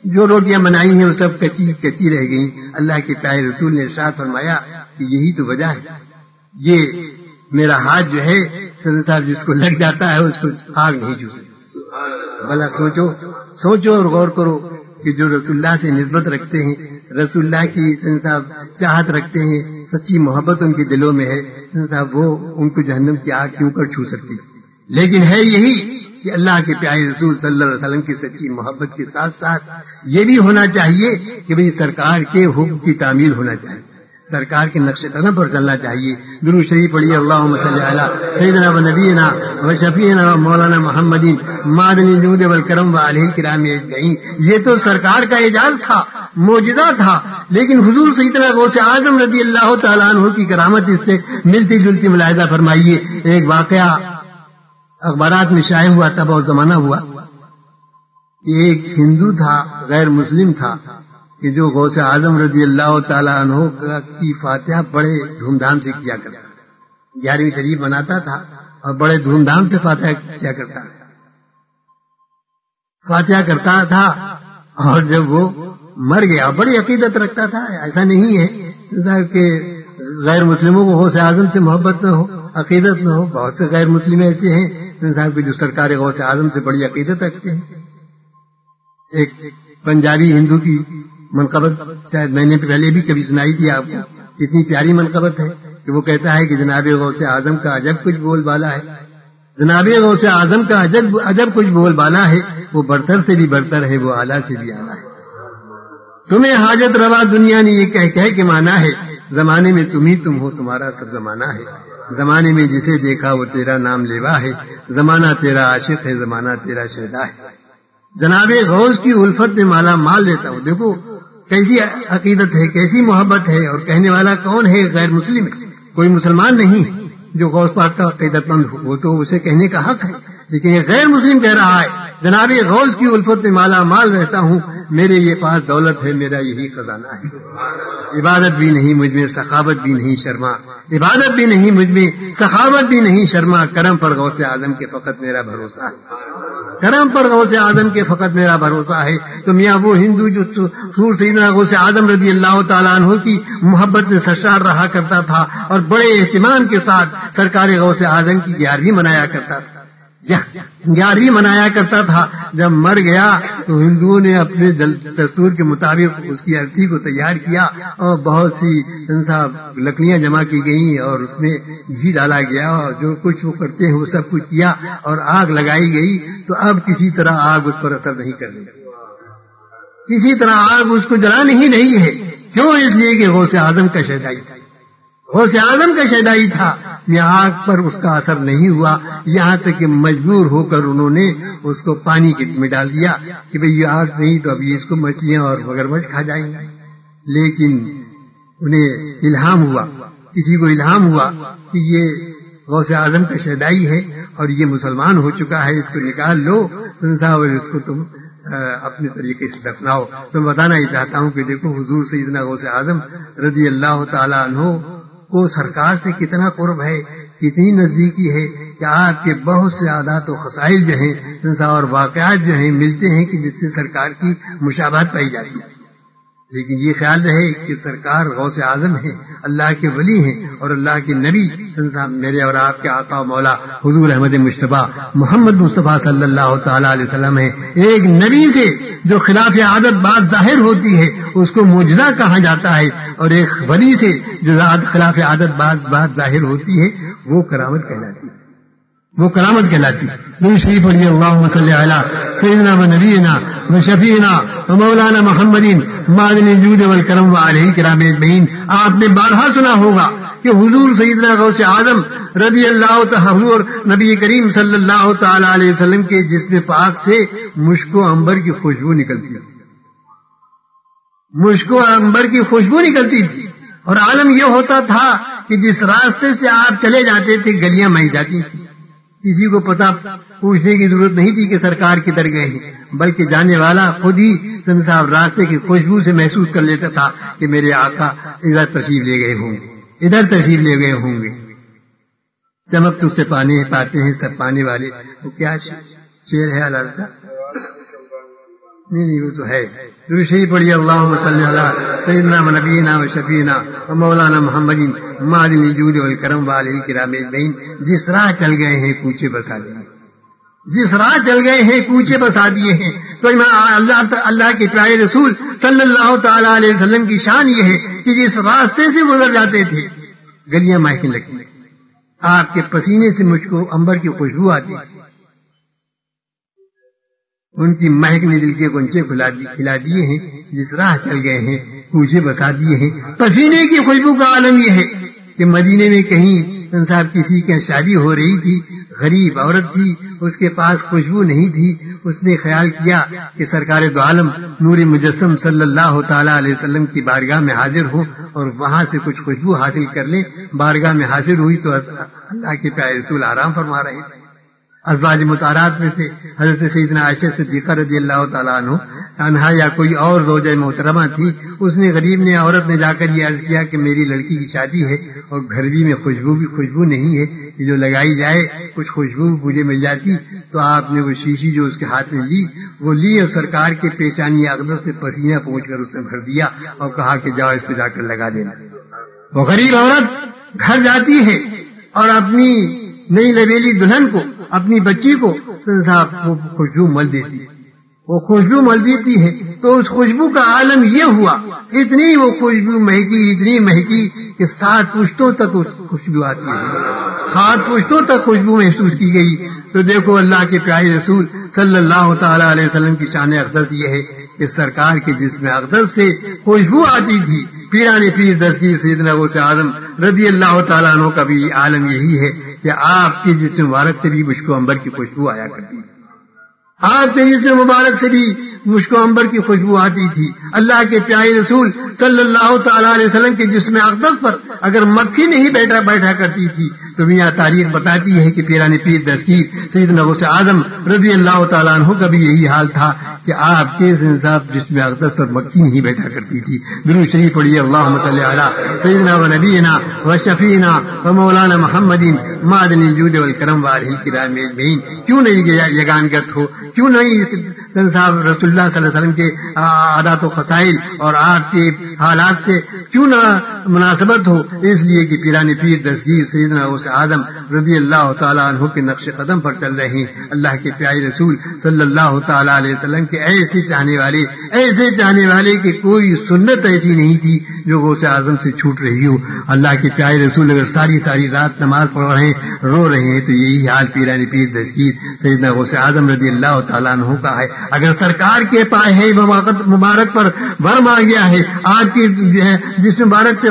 جو روٹیاں بنائی ہیں وہ سب کچی کچی رہ گئیں۔ اللہ کے پیارے رسول نے ارشاد فرمایا کہ یہی تو وجہ ہے، یہ میرا ہاتھ جو ہے صدر صاحب جس کو لگ جاتا ہے اس کو آگ نہیں چھو سکتی۔ بھلا سوچو اور غور کرو کہ جو رسول اللہ سے نسبت رکھتے ہیں، رسول اللہ کی صدر صاحب چاہت رکھتے ہیں، سچی محبت ان کے دلوں میں ہے، صدر صاحب وہ ان کو جہنم کی آگ کیوں کر چھو سکتی؟ لیکن ہے یہی کہ اللہ کے پیارے رسول صلی اللہ علیہ وسلم کی سچی محبت کے ساتھ ساتھ یہ بھی ہونا چاہیے کہ بھئی سرکار کے حکم کی تعمیل ہونا چاہیے، سرکار کے نقش قدم پر چلنا چاہیے۔ درود شریف پڑھیے، اللہم صلی علی سیدنا و نبینا و شفیعنا و مولانا محمد معدن الجود والکرم و آلہ الکرام اجمعین۔ یہ تو سرکار کا اعجاز تھا، معجزہ تھا، لیکن حضور سیدنا غوث اعظم رضی اللہ تعالیٰ عنہ کی کرامت اس سے ملتی جلتی ملاحظہ فرمائیے۔ ایک واقعہ اخبارات میں شائع ہوا تھا، بہت زمانہ ہوا، ایک ہندو تھا، غیر مسلم تھا، کہ جو غوث اعظم رضی اللہ تعالیٰ عنہ کی فاتحہ بڑے دھوم دھام سے کیا کرتا، 11ویں شریف مناتا تھا اور بڑے دھوم دھام سے فاتحہ کیا کرتا تھا، فاتحہ کرتا تھا۔ اور جب وہ مر گیا، بڑی عقیدت رکھتا تھا، ایسا نہیں ہے کہ غیر مسلموں کو غوث اعظم سے محبت نہ ہو، عقیدت نہ ہو، بہت سے غیر مسلم ایسے ہیں جو سرکار غوث اعظم سے بڑی عقیدت رکھتے ہیں۔ ایک پنجابی ہندو کی منقبت شاید میں نے پہلے بھی کبھی سنائی تھی آپ کو، اتنی پیاری منقبت ہے کہ وہ کہتا ہے کہ جناب غوث اعظم کا عجب کچھ بول بالا ہے، جناب غوث اعظم کا عجب کچھ بول بالا ہے، وہ برتر سے بھی برتر ہے، وہ اعلیٰ سے بھی اعلیٰ ہے۔ تمہیں حاجت روا دنیا نے یہ کہہ کے مانا ہے، زمانے میں تم ہی تم ہو، تمہارا سب زمانہ ہے، زمانے میں جسے دیکھا وہ تیرا نام لیوا ہے، زمانہ تیرا عاشق ہے، زمانہ تیرا شہدا ہے۔ جناب غوث کی الفت میں مالا مال لیتا ہوں۔ دیکھو کیسی عقیدت ہے، کیسی محبت ہے، اور کہنے والا کون ہے؟ غیر مسلم ہے، کوئی مسلمان نہیں جو غوث پاک کا عقیدت مند ہو، وہ تو اسے کہنے کا حق ہے، لیکن یہ غیر مسلم کہہ رہا ہے جناب غوث کی الفت میں مالا مال رہتا ہوں، میرے یہ پاس دولت ہے، میرا یہی خزانہ ہے۔ عبادت بھی نہیں مجھ میں، سخاوت بھی نہیں شرما، عبادت بھی نہیں مجھ میں، سخاوت بھی نہیں شرما، کرم پر غوث اعظم کے فقط میرا بھروسہ ہے، کرم پر غوث اعظم کے فقط میرا بھروسہ ہے۔ تو میاں وہ ہندو جو سور سیدنا غوث اعظم رضی اللہ تعالیٰ عنہ کی محبت میں سرشار رہا کرتا تھا اور بڑے اہتمام کے ساتھ سرکار غوث اعظم کی 11ویں منایا کرتا تھا، 11ویں منایا کرتا تھا. جب مر گیا تو ہندوؤں نے اپنے دستور کے مطابق اس کی ارتھی کو تیار کیا اور بہت سی لکڑیاں جمع کی گئیں اور اس میں گھی ڈالا گیا اور جو کچھ وہ کرتے ہیں وہ سب کچھ کیا اور آگ لگائی گئی. تو اب کسی طرح آگ اس پر اثر نہیں کر رہی, کسی طرح آگ اس کو جلانی ہی نہیں ہے. کیوں؟ اس لیے کہ غوث اعظم کا شہدائی تھا, غوث اعظم کا شہدائی تھا. یہ آگ پر اس کا اثر نہیں ہوا, یہاں تک کہ مجبور ہو کر انہوں نے اس کو پانی میں ڈال دیا کہ بھئی یہ آگ نہیں تو اب اس کو مچھلیاں اور مگرمچھ کھا جائیں گے. لیکن انہیں الہام ہوا, کسی کو الہام ہوا کہ یہ غوث اعظم کا شہدائی ہے اور یہ مسلمان ہو چکا ہے, اس کو نکال لو اور اس کو تم اپنے طریقے سے دفناؤ. تو میں بتانا ہی چاہتا ہوں کہ دیکھو حضور سیدنا غوث اعظم رضی اللہ تعالیٰ عنہ کو سرکار سے کتنا قرب ہے, کتنی نزدیکی ہے کہ آپ کے بہت سے عادات و خصائل جو ہیں اور واقعات جو ہیں ملتے ہیں کہ جس سے سرکار کی مشابہت پائی جاتی ہے. لیکن یہ خیال رہے کہ سرکار غوث اعظم ہیں, اللہ کے ولی ہیں اور اللہ کے نبی میرے اور آپ کے آقا و مولا حضور احمد مجتبیٰ محمد مصطفیٰ صلی اللہ تعالیٰ علیہ وسلم ہیں. ایک نبی سے جو خلاف عادت بات ظاہر ہوتی ہے اس کو معجزہ کہا جاتا ہے, اور ایک ولی سے جو خلاف عادت بات ظاہر ہوتی ہے وہ کرامت کہلاتی ہے, وہ کرامت کہلاتی ہے. شریف پڑھیے اللہم صلی علی سیدنا و نبینا و شفیعنا و مولانا محمد معدن الجود والکرم وآلہ الکرام اجمعین. آپ نے بارہا سنا ہوگا کہ حضور سیدنا غوث اعظم رضی اللہ تعالی حضور نبی کریم صلی اللہ تعالی علیہ وسلم کے جسم پاک سے مشک و عنبر کی خوشبو نکلتی تھی, مشک و عنبر کی خوشبو نکلتی تھی. اور عالم یہ ہوتا تھا کہ جس راستے سے آپ چلے جاتے تھے گلیاں مہک جاتی تھیں, کسی کو پتہ پوچھنے کی ضرورت نہیں تھی کہ سرکار کدھر گئے ہیں, بلکہ جانے والا خود ہی صاحب راستے کی خوشبو سے محسوس کر لیتا تھا کہ میرے آقا ادھر تشریف لے گئے ہوں گے, ادھر تشریف لے گئے ہوں گے. چمک تجھ سے پاتے ہیں سب پانے والے. وہ کیا شعر ہے اللہ کا؟ نہیں وہ تو ہے. شریف پڑھیے اللہم صلی علی سیدنا و نبینا و شفیعنا و مولانا محمد معدن الجود والکرم وآلہ الکرام اجمعین. جس راہ چل گئے ہیں کوچے بسا دیے, جس راہ چل گئے ہیں کوچے بسا دیے ہیں. تو اللہ کے پیارے رسول صلی اللہ تعالی علیہ وسلم کی شان یہ ہے کہ جس راستے سے گزر جاتے تھے گلیاں مہکنے لگی, آپ کے پسینے سے مجھ کو عنبر کی خوشبو آتی تھی, ان کی مہک نے دل کے گنچے کھلا دیے ہیں. جس راہ چل گئے ہیں کوچے بسا دیے ہیں. پسینے کی خوشبو کا عالم یہ ہے کہ مدینے میں کہیں صاحب کسی کی شادی ہو رہی تھی, غریب عورت تھی, اس کے پاس خوشبو نہیں تھی. اس نے خیال کیا کہ سرکار دو عالم نور مجسم صلی اللہ تعالی علیہ وسلم کی بارگاہ میں حاضر ہوں اور وہاں سے کچھ خوشبو حاصل کر لیں. بارگاہ میں حاضر ہوئی تو اللہ کے پیارے رسول آرام فرما رہے تھے. ازواج مطہرات میں سے حضرت سیدنا عائشہ صدیقہ رضی اللہ تعالیٰ عنہا یا کوئی اور زوجہ محترمہ تھی. اس نے غریب نے عورت نے جا کر یہ عرض کیا کہ میری لڑکی کی شادی ہے اور گھر بھی میں خوشبو نہیں ہے, جو لگائی جائے کچھ خوشبو مجھے مل جاتی. تو آپ نے وہ شیشی جو اس کے ہاتھ میں وہ لی اور سرکار کے پیشانی اقدس سے پسینہ پہنچ کر اس میں بھر دیا اور کہا کہ جاؤ اس کو جا کر لگا دینا. وہ غریب عورت گھر جاتی ہے اور اپنی نئی لبیلی دلہن کو, اپنی بچی کو وہ خوشبو مل دیتی ہے, وہ خوشبو مل دیتی ہے. تو اس خوشبو کا عالم یہ ہوا, اتنی وہ خوشبو مہکی, اتنی مہکی کہ 7 پشتوں تک اس خوشبو آتی ہے, 7 پشتوں تک خوشبو محسوس کی گئی. تو دیکھو اللہ کے پیارے رسول صلی اللہ تعالی علیہ وسلم کی شان اقدس یہ ہے کہ سرکار کے جسم اقدس سے خوشبو آتی تھی. پیران پیر دستگیر سیدنا غوث اعظم رضی اللہ تعالیٰ عنہ کا بھی عالم یہی ہے کہ آپ کے جسم مبارک سے بھی مشک و عنبر کی خوشبو آیا کرتی تھی, آپ کے جسم مبارک سے بھی مشک و عنبر کی خوشبو آتی تھی. اللہ کے پیارے رسول صلی اللہ تعالیٰ علیہ وسلم کے جسم اقدس پر اگر مکھی نہیں بیٹھا کرتی تھی تو میاں تاریخ بتاتی ہے کہ پیران پیر دستگیر سیدنا غوث اعظم رضی اللہ تعالیٰ عنہ کا بھی یہی حال تھا کہ آپ کے انصاف جسم اقدس پر مکھی نہیں بیٹھا کرتی تھی. درود شریف پڑھیے اللہم صلی علی سیدنا و نبینا و شفیعنا و مولانا محمد معدن الجود والکرم وآلہ الکرام اجمعین. کیوں نہیں یگانگت ہو, کیوں نہیں صاحب رسول اللہ صلی اللہ علیہ وسلم کے عادات و خصائل اور آپ کے حالات سے کیوں نہ مناسبت ہو، اس لیے کہ پیران پیر دستگیر سیدنا غوث اعظم رضی اللہ تعالیٰ عنہ کے نقش قدم پر چل رہے ہیں۔ اللہ کے پیارے رسول صلی اللہ تعالیٰ علیہ وسلم کے ایسے چاہنے والے کہ کوئی سنت ایسی نہیں تھی جو غوث اعظم سے چھوٹ رہی ہو۔ اللہ کے پیارے رسول اگر ساری رات نماز پڑھ رہے ہیں، رو رہے ہیں، تو یہی حال پیران پیر دستگیر سیدنا غوث اعظم رضی اللہ تعالیٰ عنہ کا ہے۔ اگر سرکار کے پائے مبارک پر ورم آ گیا ہے، آپ کی جس مبارک سے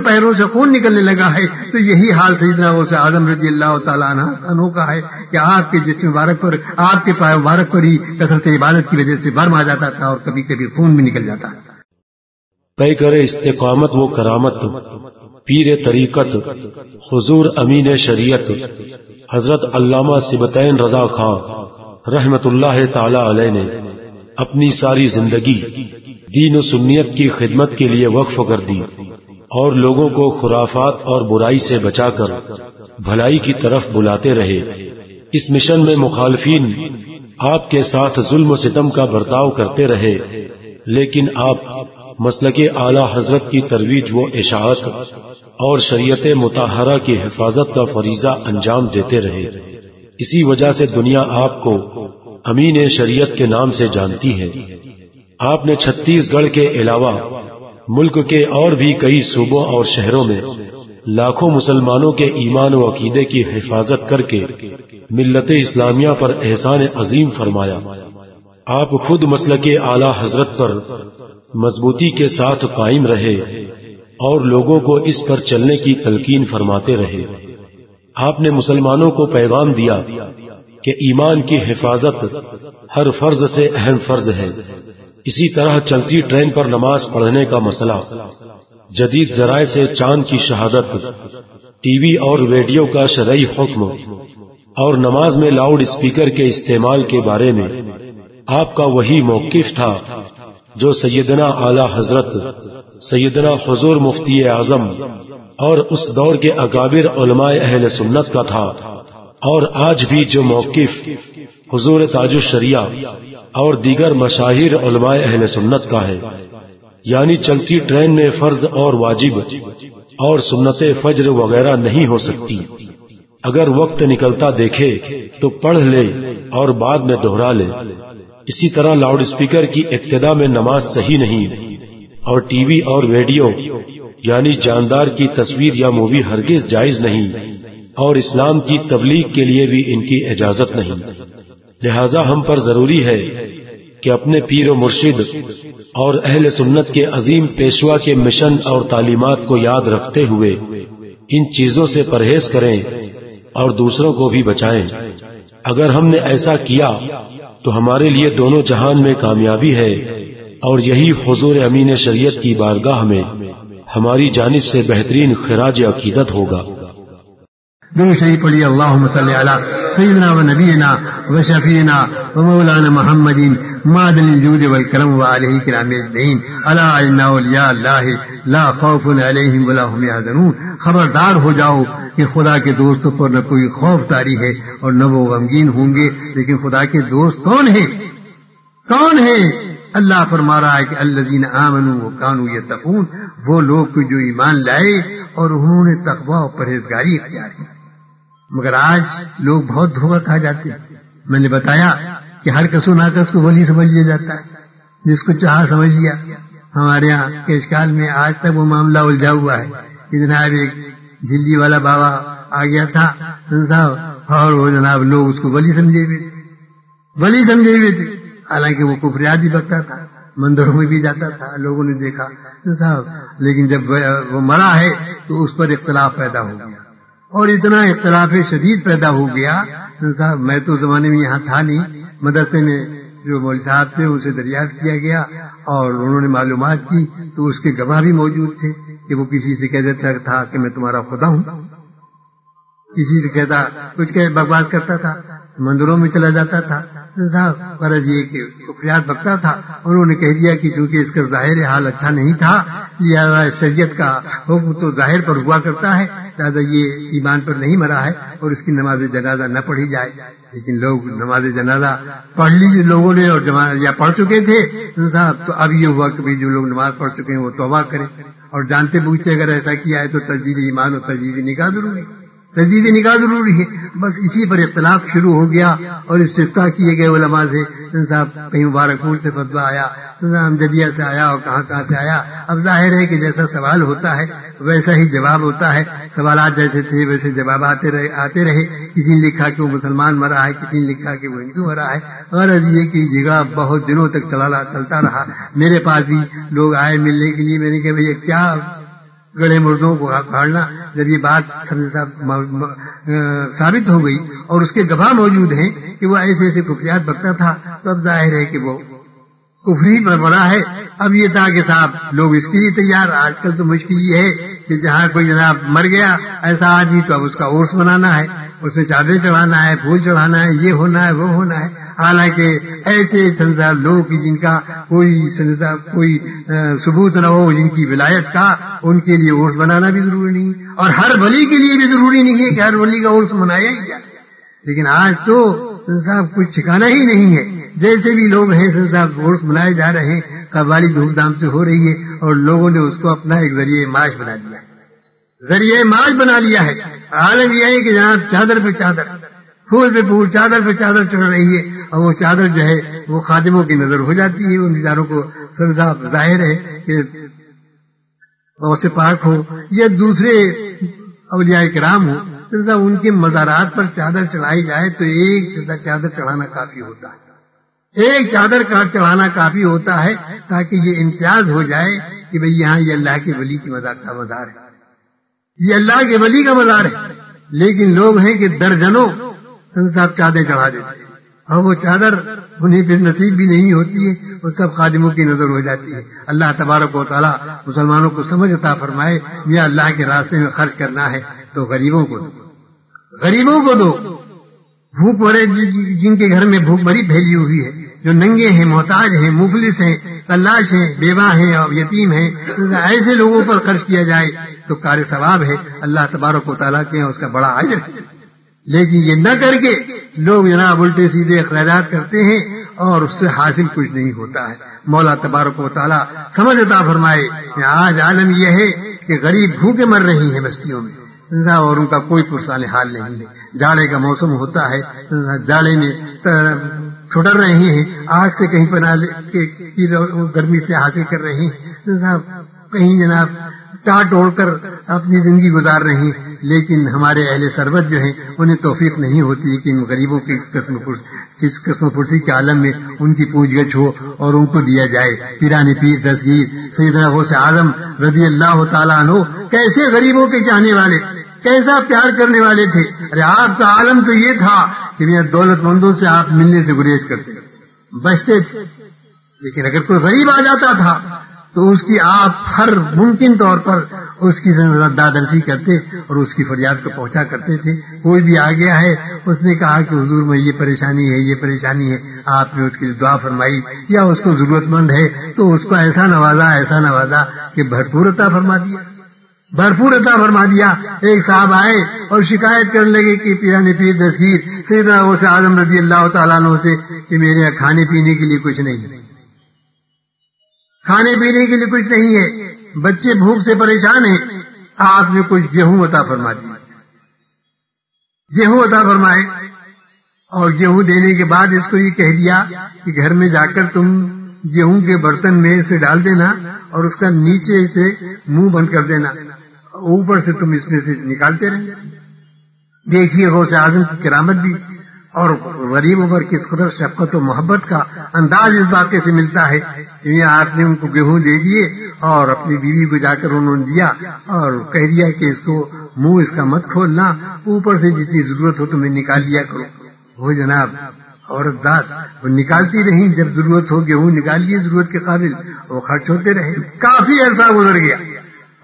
پیروں سے خون نکلنے لگا ہے، تو یہی حال سیدنا غوث اعظم رضی اللہ تعالیٰ عنہ کا ہے کہ آپ کے جسم مبارک پر، آپ کے پائے مبارک پر ہی کثرت عبادت کی وجہ سے ورم آ جاتا تھا اور کبھی کبھی خون بھی نکل جاتا ہے۔
پے کرے استقامت و کرامت پیر طریقت حضور امین شریعت حضرت علامہ سبطین رضا خان رحمت اللہ تعالی علیہ نے اپنی ساری زندگی دین و سنیت کی خدمت کے لیے وقف کر دی اور لوگوں کو خرافات اور برائی سے بچا کر بھلائی کی طرف بلاتے رہے۔ اس مشن میں مخالفین آپ کے ساتھ ظلم و ستم کا برتاؤ کرتے رہے، لیکن آپ مسلک اعلی حضرت کی ترویج و اشاعت اور شریعت مطہرہ کی حفاظت کا فریضہ انجام دیتے رہے۔ اسی وجہ سے دنیا آپ کو امین شریعت کے نام سے جانتی ہے۔ آپ نے چھتیس گڑھ کے علاوہ ملک کے اور بھی کئی صوبوں اور شہروں میں لاکھوں مسلمانوں کے ایمان و عقیدے کی حفاظت کر کے ملت اسلامیہ پر احسان عظیم فرمایا۔ آپ خود مسلک اعلی حضرت پر مضبوطی کے ساتھ قائم رہے اور لوگوں کو اس پر چلنے کی تلقین فرماتے رہے۔ آپ نے مسلمانوں کو پیغام دیا کہ ایمان کی حفاظت ہر فرض سے اہم فرض ہے۔ اسی طرح چلتی ٹرین پر نماز پڑھنے کا مسئلہ، جدید ذرائع سے چاند کی شہادت، ٹی وی اور ریڈیو کا شرعی حکم اور نماز میں لاؤڈ اسپیکر کے استعمال کے بارے میں آپ کا وہی موقف تھا جو سیدنا اعلی حضرت سیدنا حضور مفتی اعظم اور اس دور کے اکابر علماء اہل سنت کا تھا، اور آج بھی جو موقف حضور تاج الشریعہ اور دیگر مشاہیر علماء اہل سنت کا ہے، یعنی چلتی ٹرین میں فرض اور واجب اور سنت فجر وغیرہ نہیں ہو سکتی۔ اگر وقت نکلتا دیکھے تو پڑھ لے اور بعد میں دہرا لے۔ اسی طرح لاؤڈ اسپیکر کی ابتدا میں نماز صحیح نہیں، اور ٹی وی اور ریڈیو یعنی جاندار کی تصویر یا مووی ہرگز جائز نہیں، اور اسلام کی تبلیغ کے لیے بھی ان کی اجازت نہیں۔ لہذا ہم پر ضروری ہے کہ اپنے پیر و مرشد اور اہل سنت کے عظیم پیشوا کے مشن اور تعلیمات کو یاد رکھتے ہوئے ان چیزوں سے پرہیز کریں اور دوسروں کو بھی بچائیں۔ اگر ہم نے ایسا کیا تو ہمارے لیے دونوں جہان میں کامیابی ہے، اور یہی حضور امین شریعت کی بارگاہ میں ہماری جانب سے بہترین خراج عقیدت ہوگا۔
درود شریف پڑھیے، اللہم صلی علی سیدنا و نبینا و شفیعنا و مولانا محمد معدن الجود والکرم و آلہ کرام اجمعین۔ الا ان اولیاء اللہ لا خوف علیہم ولا هم یحزنون۔ خبردار ہو جاؤ کہ خدا کے دوستوں پر نہ کوئی خوف طاری ہے اور نہ وہ غمگین ہوں گے۔ لیکن خدا کے دوست کون ہیں؟ اللہ فرما رہا ہے کہ الذین آمنوا وکانوا یتقون، وہ لوگ جو ایمان لائے اور انہوں نے تقوی اور پرہیزگاری اختیار کی۔ مگر آج لوگ بہت دھوکہ کھا جاتے ہیں۔ میں نے بتایا کہ ہر کس و ناکس کو ولی سمجھ لیا جاتا ہے، جس کو چاہا سمجھ لیا۔ ہمارے یہاں کے اشکال میں آج تک وہ معاملہ الجھا ہوا ہے کہ جناب ایک جھلی والا بابا آ گیا تھا اور وہ جناب لوگ اس کو ولی سمجھے ہوئے تھے، حالانکہ وہ کفریات بھی بکتا تھا، مندروں میں بھی جاتا تھا، لوگوں نے دیکھا صاحب، لیکن جب وہ مرا ہے تو اس پر اختلاف پیدا ہو گیا، اور اتنا اختلاف شدید پیدا ہو گیا صاحب، میں تو زمانے میں یہاں تھا نہیں، مدرسے میں جو مولوی صاحب تھے ان سے دریافت کیا گیا اور انہوں نے معلومات کی تو اس کے گواہ بھی موجود تھے کہ وہ کسی سے کہہ دیتا تھا کہ میں تمہارا خدا ہوں، کسی سے کہتا کچھ بکواس کرتا تھا، مندروں میں چلا جاتا تھا صاحب، غرض یہ کہ کفریات بکتا تھا۔ انہوں نے کہہ دیا کہ چونکہ اس کا ظاہر حال اچھا نہیں تھا، لہذا شریعت کا حکم تو ظاہر پر ہوا کرتا ہے، لہٰذا یہ ایمان پر نہیں مرا ہے اور اس کی نماز جنازہ نہ پڑھی جائے. لیکن لوگ نماز جنازہ پڑھ لی لوگوں نے اور یا پڑھ چکے تھے صاحب، تو اب یہ ہوا کہ جو لوگ نماز پڑھ چکے ہیں وہ توبہ کریں اور جانتے بوجھتے اگر ایسا کیا ہے تو تجدید ایمان اور تجدید نکاح ضروری ہے. تجدید نکاح ضروری ہے. بس اسی پر اختلاف شروع ہو گیا اور استفتاء کیے گئے علماء سے صاحب، کہیں مبارکپور سے فتویٰ آیا، امجدیہ سے آیا اور کہاں سے آیا. اب ظاہر ہے کہ جیسا سوال ہوتا ہے ویسا ہی جواب ہوتا ہے. سوالات جیسے تھے ویسے جواب آتے رہے. کسی نے لکھا کہ وہ مسلمان مرا ہے، کسی نے لکھا کہ وہ ہندو مرا ہے. غرض یہ کہ جگہ بہت دنوں تک چلتا رہا. میرے پاس بھی لوگ آئے ملنے کے لیے. میں نے کہا بھئی کیا گڑے مردوں کو کھاڑنا. جب یہ بات ثابت ہو گئی اور اس کے گواہ موجود ہیں کہ وہ ایسے کفریات بکتا تھا، تو اب ظاہر ہے کہ وہ کفری پر بڑا ہے. اب یہ تھا کہ صاحب لوگ اس کے لیے تیار. آج کل تو مشکل یہ ہے کہ جہاں کوئی جناب مر گیا ایسا آدمی تو اب اس کا عرس بنانا ہے، اس میں چادریں چڑھانا ہے، پھول چڑھانا ہے، یہ ہونا ہے وہ ہونا ہے. حالانکہ ایسے سنسار لوگ جن کا کوئی ثبوت نہ ہو جن کی ولایت کا، ان کے لیے عرس بنانا بھی ضروری نہیں ہے. اور ہر ولی کے لیے بھی ضروری نہیں ہے کہ ہر ولی کا عرس منایا ہی جائے. لیکن آج تو صاحب کچھ ٹھکانا ہی نہیں ہے. جیسے بھی لوگ ہیں صاحب عرس منائے جا رہے ہیں، قوالی دھوم دھام سے ہو رہی ہے اور لوگوں نے اس کو اپنا ایک ذریعہ معاش بنا لیا ہے. ذریعہ معاش بنا لیا ہے. عالم یہ ہے کہ جناب چادر پہ چادر، پھول پہ پھول، چادر پہ چادر چڑھ رہی ہے اور وہ چادر جو ہے وہ خادموں کی نظر ہو جاتی ہے. ان بیچاروں کو ظاہر ہے کہ غوث پاک ہو یا دوسرے اولیاء کرام ہو، ان کے مزارات پر چادر چڑھائی جائے تو ایک چادر چڑھانا کافی ہوتا ہے. ایک چادر چڑھانا کافی ہوتا ہے تاکہ یہ امتیاز ہو جائے کہ بھئی یہاں یہ اللہ کے ولی کی مزار ہے، یہ اللہ کے ولی کا مزار ہے. لیکن لوگ ہیں کہ درجنوں صاحب چادر چڑھا دیتے ہیں اور وہ چادر انہیں پھر نصیب بھی نہیں ہوتی ہے، وہ سب خادموں کی نظر ہو جاتی ہے. اللہ تبارک و تعالیٰ مسلمانوں کو سمجھ عطا فرمائے. یہ اللہ کے راستے میں خرچ کرنا ہے تو غریبوں کو دو. بھوک مرے جن کے گھر میں بھوک مری پھیلی ہوئی ہے، جو ننگے ہیں، محتاج ہیں، مفلس ہیں، تلاش ہیں، بیوہ ہیں اور یتیم ہیں، ایسے لوگوں پر خرچ کیا جائے تو کار ثواب ہے. اللہ تبارک و تعالیٰ کے اس کا بڑا اجر ہے. لیکن یہ نہ کر کے لوگ جناب الٹے سیدھے اخراجات کرتے ہیں اور اس سے حاصل کچھ نہیں ہوتا ہے. مولا تبارک و تعالیٰ سمجھ عطا فرمائے کہ آج عالم یہ ہے کہ غریب بھوکے مر رہی ہیں بستیوں میں اور ان کا کوئی پرسان حال نہیں ہے. جاڑے کا موسم ہوتا ہے، جاڑے میں چھٹر رہے ہیں، آگ سے کہیں پناہ گرمی سے حاصل کر رہے ہیں، کہیں جناب ٹاٹ اوڑھ کر اپنی زندگی گزار رہے ہیں. لیکن ہمارے اہل سربت جو ہیں انہیں توفیق نہیں ہوتی کہ ان غریبوں کی قسم پرسی کے عالم میں ان کی پوچھ گچھ ہو اور ان کو دیا جائے. پیران پیر دستگیر سیدنا غوث اعظم رضی اللہ تعالیٰ عنہ کیسے غریبوں کے چاہنے والے، کیسا پیار کرنے والے تھے. ارے آپ کا عالم تو یہ تھا کہ دولت مندوں سے آپ ملنے سے گریز کرتے بچتے تھے. لیکن اگر کوئی غریب آ جاتا تھا تو اس کی آپ ہر ممکن طور پر اس کی دادرسی کرتے اور اس کی فریاد کو پہنچا کرتے تھے. کوئی بھی آ گیا ہے، اس نے کہا کہ حضور میں یہ پریشانی ہے، آپ نے اس کی دعا فرمائی، یا اس کو ضرورت مند ہے تو اس کو ایسا نوازا کہ بھرپور عطا فرما دیا. ایک صاحب آئے اور شکایت کرنے لگے کہ پیران پیر دستگیر سیدنا غوث اعظم رضی اللہ تعالیٰ عنہ سے کہ میرے یہاں کھانے پینے کے لیے کچھ نہیں ہے، بچے بھوک سے پریشان ہیں، آپ نے کچھ گیہوں عطا فرمائے اور گیہوں دینے کے بعد اس کو یہ کہہ دیا کہ گھر میں جا کر تم گیہوں کے برتن میں سے ڈال دینا اور اس کا نیچے سے منہ بند کر دینا، اوپر سے تم اس میں سے نکالتے رہنا. دیکھیے غوث اعظم کی کرامت بھی اور غریبوں پر کس قدر شفقت و محبت کا انداز اس واقعے سے ملتا ہے. آپ نے ان کو گیہوں دے دیے اور اپنی بیوی کو جا کر انہوں نے دیا اور کہہ دیا کہ اس کو منہ اس کا مت کھولنا، اوپر سے جتنی ضرورت ہو تمہیں نکال لیا کرو. وہ جناب عورت ذات وہ نکالتی رہی، جب ضرورت ہو گیہوں نکال لیے ضرورت کے قابل، وہ خرچ ہوتے رہے. کافی عرصہ گزر گیا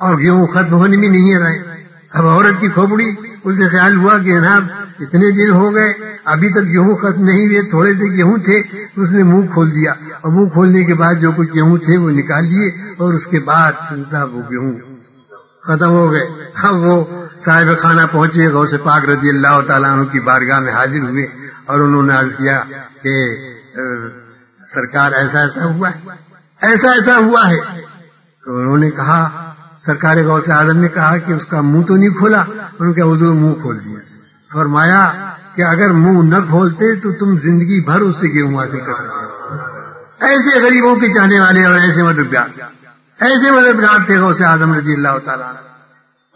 اور گیہوں ختم ہونے میں نہیں رہے. اب عورت کی کھوپڑی اسے خیال ہوا کہ جناب اتنے دن ہو گئے ابھی تک گیہوں ختم نہیں ہوئے، تھوڑے سے گیہوں تھے. اس نے منہ کھول دیا اور منہ کھولنے کے بعد جو کچھ گیہوں تھے وہ نکال لیے اور اس کے بعد وہ گیہوں ختم ہو گئے. اب وہ صاحب خانہ پہنچے، غوث پاک رضی اللہ تعالیٰ عنہ کی بارگاہ میں حاضر ہوئے اور انہوں نے عرض کیا کہ سرکار ایسا ایسا ہوا ہے، ایسا ایسا ہوا ہے. تو انہوں نے کہا، سرکار غوث اعظم نے کہا کہ اس کا منہ تو نہیں کھولا. انہوں نے کہا حضور منہ کھول دیا. فرمایا کہ اگر منہ نہ کھولتے تو تم زندگی بھر اس سے گیہوں حاصل کر سکتے. ایسے غریبوں کے چاہنے والے اور ایسے مددگار تھے غوث اعظم رضی اللہ تعالیٰ.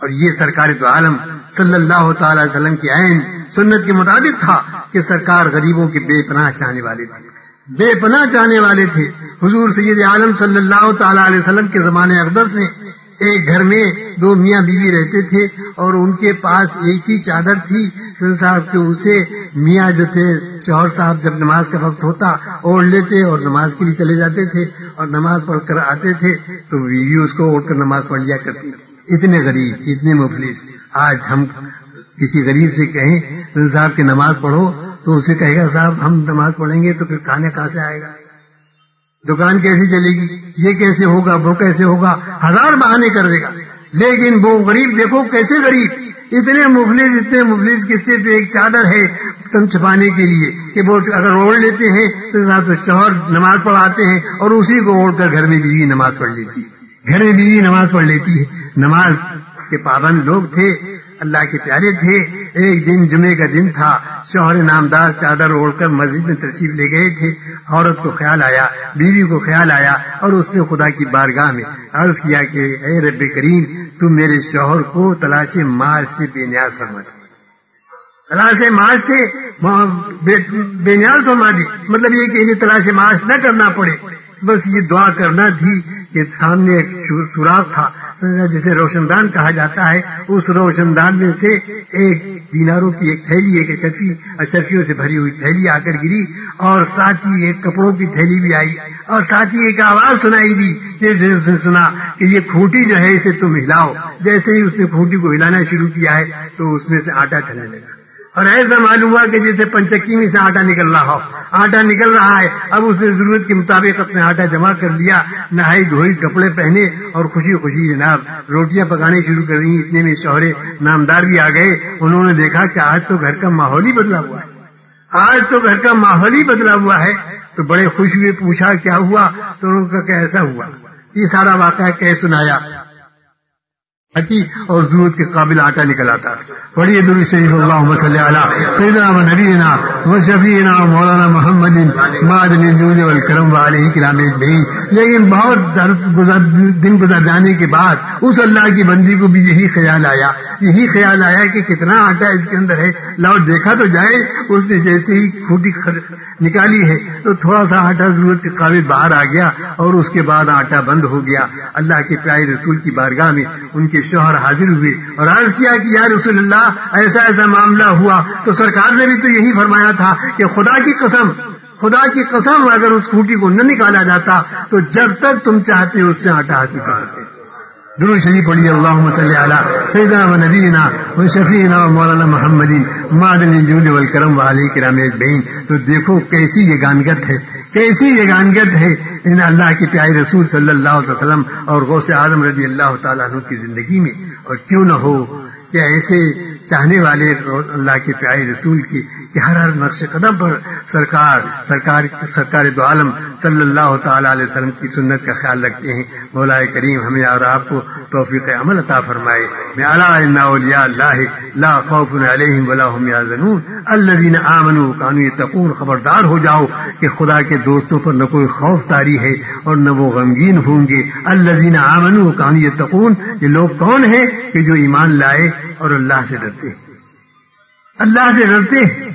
اور یہ سرکار تو عالم صلی اللہ تعالی علیہ وسلم کی عین سنت کے مطابق تھا کہ سرکار غریبوں کے بے پناہ چاہنے والے تھے، بے پناہ چاہنے والے تھے. حضور سید عالم صلی اللہ تعالی علیہ وسلم کے زمانے اقدس میں ایک گھر میں دو میاں بیوی رہتے تھے اور ان کے پاس ایک ہی چادر تھی صاحب کہ اسے میاں جو تھے شوہر صاحب جب نماز کا وقت ہوتا اوڑھ لیتے اور نماز کے لیے چلے جاتے تھے اور نماز پڑھ کر آتے تھے تو بیوی اس کو اوڑھ کر نماز پڑھ لیا کرتی. اتنے غریب، اتنے مفلس. آج ہم کسی غریب سے کہیں صاحب کہ نماز پڑھو تو اسے کہے گا صاحب ہم نماز پڑھیں گے تو پھر کھانے کہاں سے آئے گا، دکان کیسے چلے گی، یہ کیسے ہوگا، وہ کیسے ہوگا، ہزار بہانے کر دے گا. لیکن وہ غریب دیکھو کیسے غریب، اتنے مفلس کہ صرف ایک چادر ہے تن چھپانے کے لیے کہ وہ اگر اوڑھ لیتے ہیں تو شوہر نماز پڑھاتے ہیں اور اسی کو اوڑھ کر گھر میں بیوی نماز پڑھ لیتی ہے، گھر میں بیوی نماز پڑھ لیتی ہے. نماز کے پابند لوگ تھے، اللہ کے پیارے تھے. ایک دن جمعے کا دن تھا، شوہر نامدار چادر اوڑھ کر مسجد میں تشریف لے گئے تھے. عورت کو خیال آیا، بیوی کو خیال آیا اور اس نے خدا کی بارگاہ میں عرض کیا کہ اے رب کریم تو میرے شوہر کو تلاش مال سے بے نیاز فرما دے، تلاش مال سے بے نیاز فرما دی. مطلب یہ کہ انہیں تلاش معاش نہ کرنا پڑے. بس یہ دعا کرنا تھی کہ سامنے ایک سوراخ تھا جسے روشن دان کہا جاتا ہے، اس روشن دان میں سے ایک دیناروں کی ایک تھیلی، ایک اشرفیوں سے بھری ہوئی تھیلی آ کر گری اور ساتھ ہی ایک کپڑوں کی تھیلی بھی آئی اور ساتھ ہی ایک آواز سنائی دی جیسے اس نے سنا کہ یہ کھوٹی جو ہے اسے تم ہلاؤ. جیسے ہی اس نے کھوٹی کو ہلانا شروع کیا ہے تو اس میں سے آٹا ٹھلنے لگا اور ایسا معلوم ہوا کہ جیسے پنچکی میں سے آٹا نکل رہا ہو. آٹا نکل رہا ہے. اب اس نے ضرورت کے مطابق اپنے آٹا جمع کر لیا، نہائی دھوئی، کپڑے پہنے اور خوشی خوشی جناب روٹیاں پکانے شروع کر دی. اتنے میں شوہر نامدار بھی آ گئے. انہوں نے دیکھا کہ آج تو گھر کا ماحول ہی بدلا ہوا ہے، آج تو گھر کا ماحول ہی بدلا ہوا ہے. تو بڑے خوش ہوئے، پوچھا کیا ہوا؟ تو انہوں نے کہا کہ ایسا ہوا. یہ سارا واقعہ کہہ سنایا اور ضرورت کے قابل آٹا نکل آتا. پڑھیے درود شریف اللہم صلی علی سیدنا و نبینا و شفیعنا و مولانا محمد معدن الجود والکرم وعلیہ کرام اجمعین. لیکن بہت دن گزر جانے کے بعد اس اللہ کی بندی کو بھی یہی خیال آیا کہ کتنا آٹا اس کے اندر ہے، لاؤ دیکھا تو جائے. اس نے جیسے ہی کھوٹی نکالی ہے تو تھوڑا سا آٹا ضرورت کے قابل باہر آ گیا اور اس کے بعد آٹا بند ہو گیا. اللہ کے پیارے رسول کی بارگاہ میں ان کے شوہر حاضر ہوئے اور عرض کیا کہ یا رسول اللہ ایسا ایسا معاملہ ہوا. تو سرکار نے بھی تو یہی فرمایا تھا کہ خدا کی قسم اگر اس کھوٹی کو نہ نکالا جاتا تو جب تک تم چاہتے اس سے آٹا حاصل کر سکتے. درود شریف پڑھیے اللہم صلی علی سیدنا و نبینا و شفیعنا و مولانا محمد معدن الجود والکرم وعلیہ کرام اجمعین. تو دیکھو کیسی یہ گانگت ہے ان اللہ کے پیارے رسول صلی اللہ علیہ وسلم اور غوث اعظم رضی اللہ تعالیٰ عنہ کی زندگی میں. اور کیوں نہ ہو کہ ایسے چاہنے والے اللہ کے پیارے رسول کی کہ ہر نقش قدم پر سرکار دو عالم صلی اللہ تعالی علیہ وسلم کی سنت کا خیال رکھتے ہیں. مولا کریم ہمیں اور آپ کو توفیق عمل عطا فرمائے. میں الا ان اولیاء اللہ لا خوف علیہم ولا هم يحزنون الذين آمنوا وكانوا يتقون. خبردار ہو جاؤ کہ خدا کے دوستوں پر نہ کوئی خوف طاری ہے اور نہ وہ غمگین ہوں گے. الذين آمنوا وكانوا يتقون. یہ لوگ کون ہیں کہ جو ایمان لائے اور اللہ سے ڈرتے ہیں، اللہ سے ڈرتے ہیں.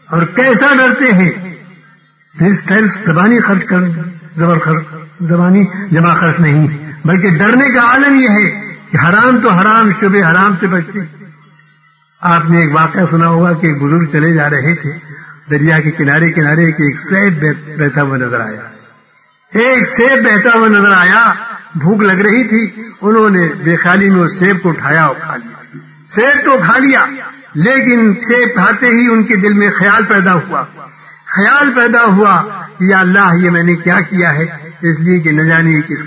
اور کیسا ڈرتے ہیں؟ صرف زبانی خرچ کر زبانی جمع خرچ نہیں، بلکہ ڈرنے کا عالم یہ ہے کہ حرام تو حرام، شبہ حرام سے بچتے. آپ نے ایک واقعہ سنا ہوگا کہ ایک بزرگ چلے جا رہے تھے دریا کے کنارے کہ ایک سیب بہتا ہوا نظر آیا. بھوک لگ رہی تھی، انہوں نے بے خیالی میں اس سیب کو اٹھایا اور کھا لیا. سیب تو کھا لیا، لیکن سیب کھاتے ہی ان کے دل میں خیال پیدا ہوا کہ یا اللہ یہ میں نے کیا کیا ہے، اس لیے کہ نہ جانے کس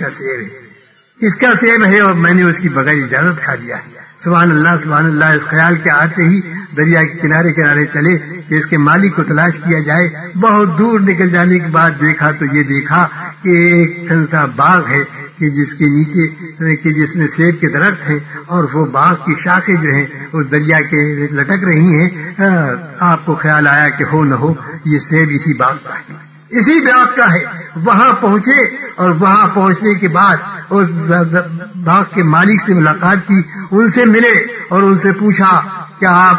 کا سیب ہے اور میں نے اس کی بغیر اجازت کھا لیا ہے. سبحان اللہ اس خیال کے آتے ہی دریا کے کنارے کنارے چلے کہ اس کے مالک کو تلاش کیا جائے. بہت دور نکل جانے کے بعد دیکھا تو یہ دیکھا کہ ایک سا باغ ہے کہ جس کے نیچے کہ جس میں سیب کے درخت ہیں اور وہ باغ کی شاخیں جو ہیں اس دریا کے لٹک رہی ہیں. آپ کو خیال آیا کہ ہو نہ ہو یہ سیب اسی باغ کا ہے, اسی باغ کا ہے. وہاں پہنچے اور وہاں پہنچنے کے بعد اس باغ کے مالک سے ملاقات کی, ان سے ملے اور ان سے پوچھا کیا آپ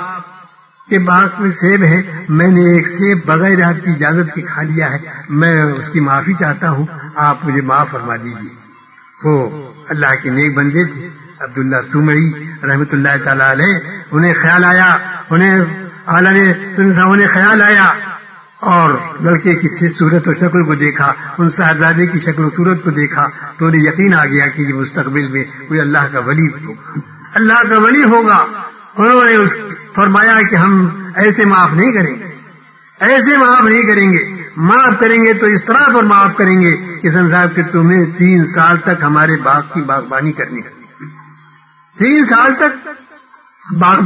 کے باغ میں سیب ہے؟ میں نے ایک سیب بغیر آپ کی اجازت کے کھا لیا ہے, میں اس کی معافی چاہتا ہوں, آپ مجھے معاف فرما دیجیے. وہ اللہ کے نیک بندے تھے عبداللہ سومری رحمۃ اللہ تعالی علیہ. انہیں خیال آیا, انہیں خیال آیا اور لڑکے کی صورت و شکل کو دیکھا, ان صاحبزادے کی شکل و صورت کو دیکھا تو انہیں یقین آ گیا کہ یہ مستقبل میں کوئی اللہ کا ولی ہوگا, اللہ کا ولی ہوگا. انہوں نے فرمایا کہ ہم ایسے معاف نہیں کریں گے, ایسے معاف نہیں کریں گے, معاف کریں گے تو اس طرح پر معاف کریں گے کہ صاحب کہ تمہیں 3 سال تک ہمارے باغ کی باغبانی کرنی ہوگی, 3 سال تک باغ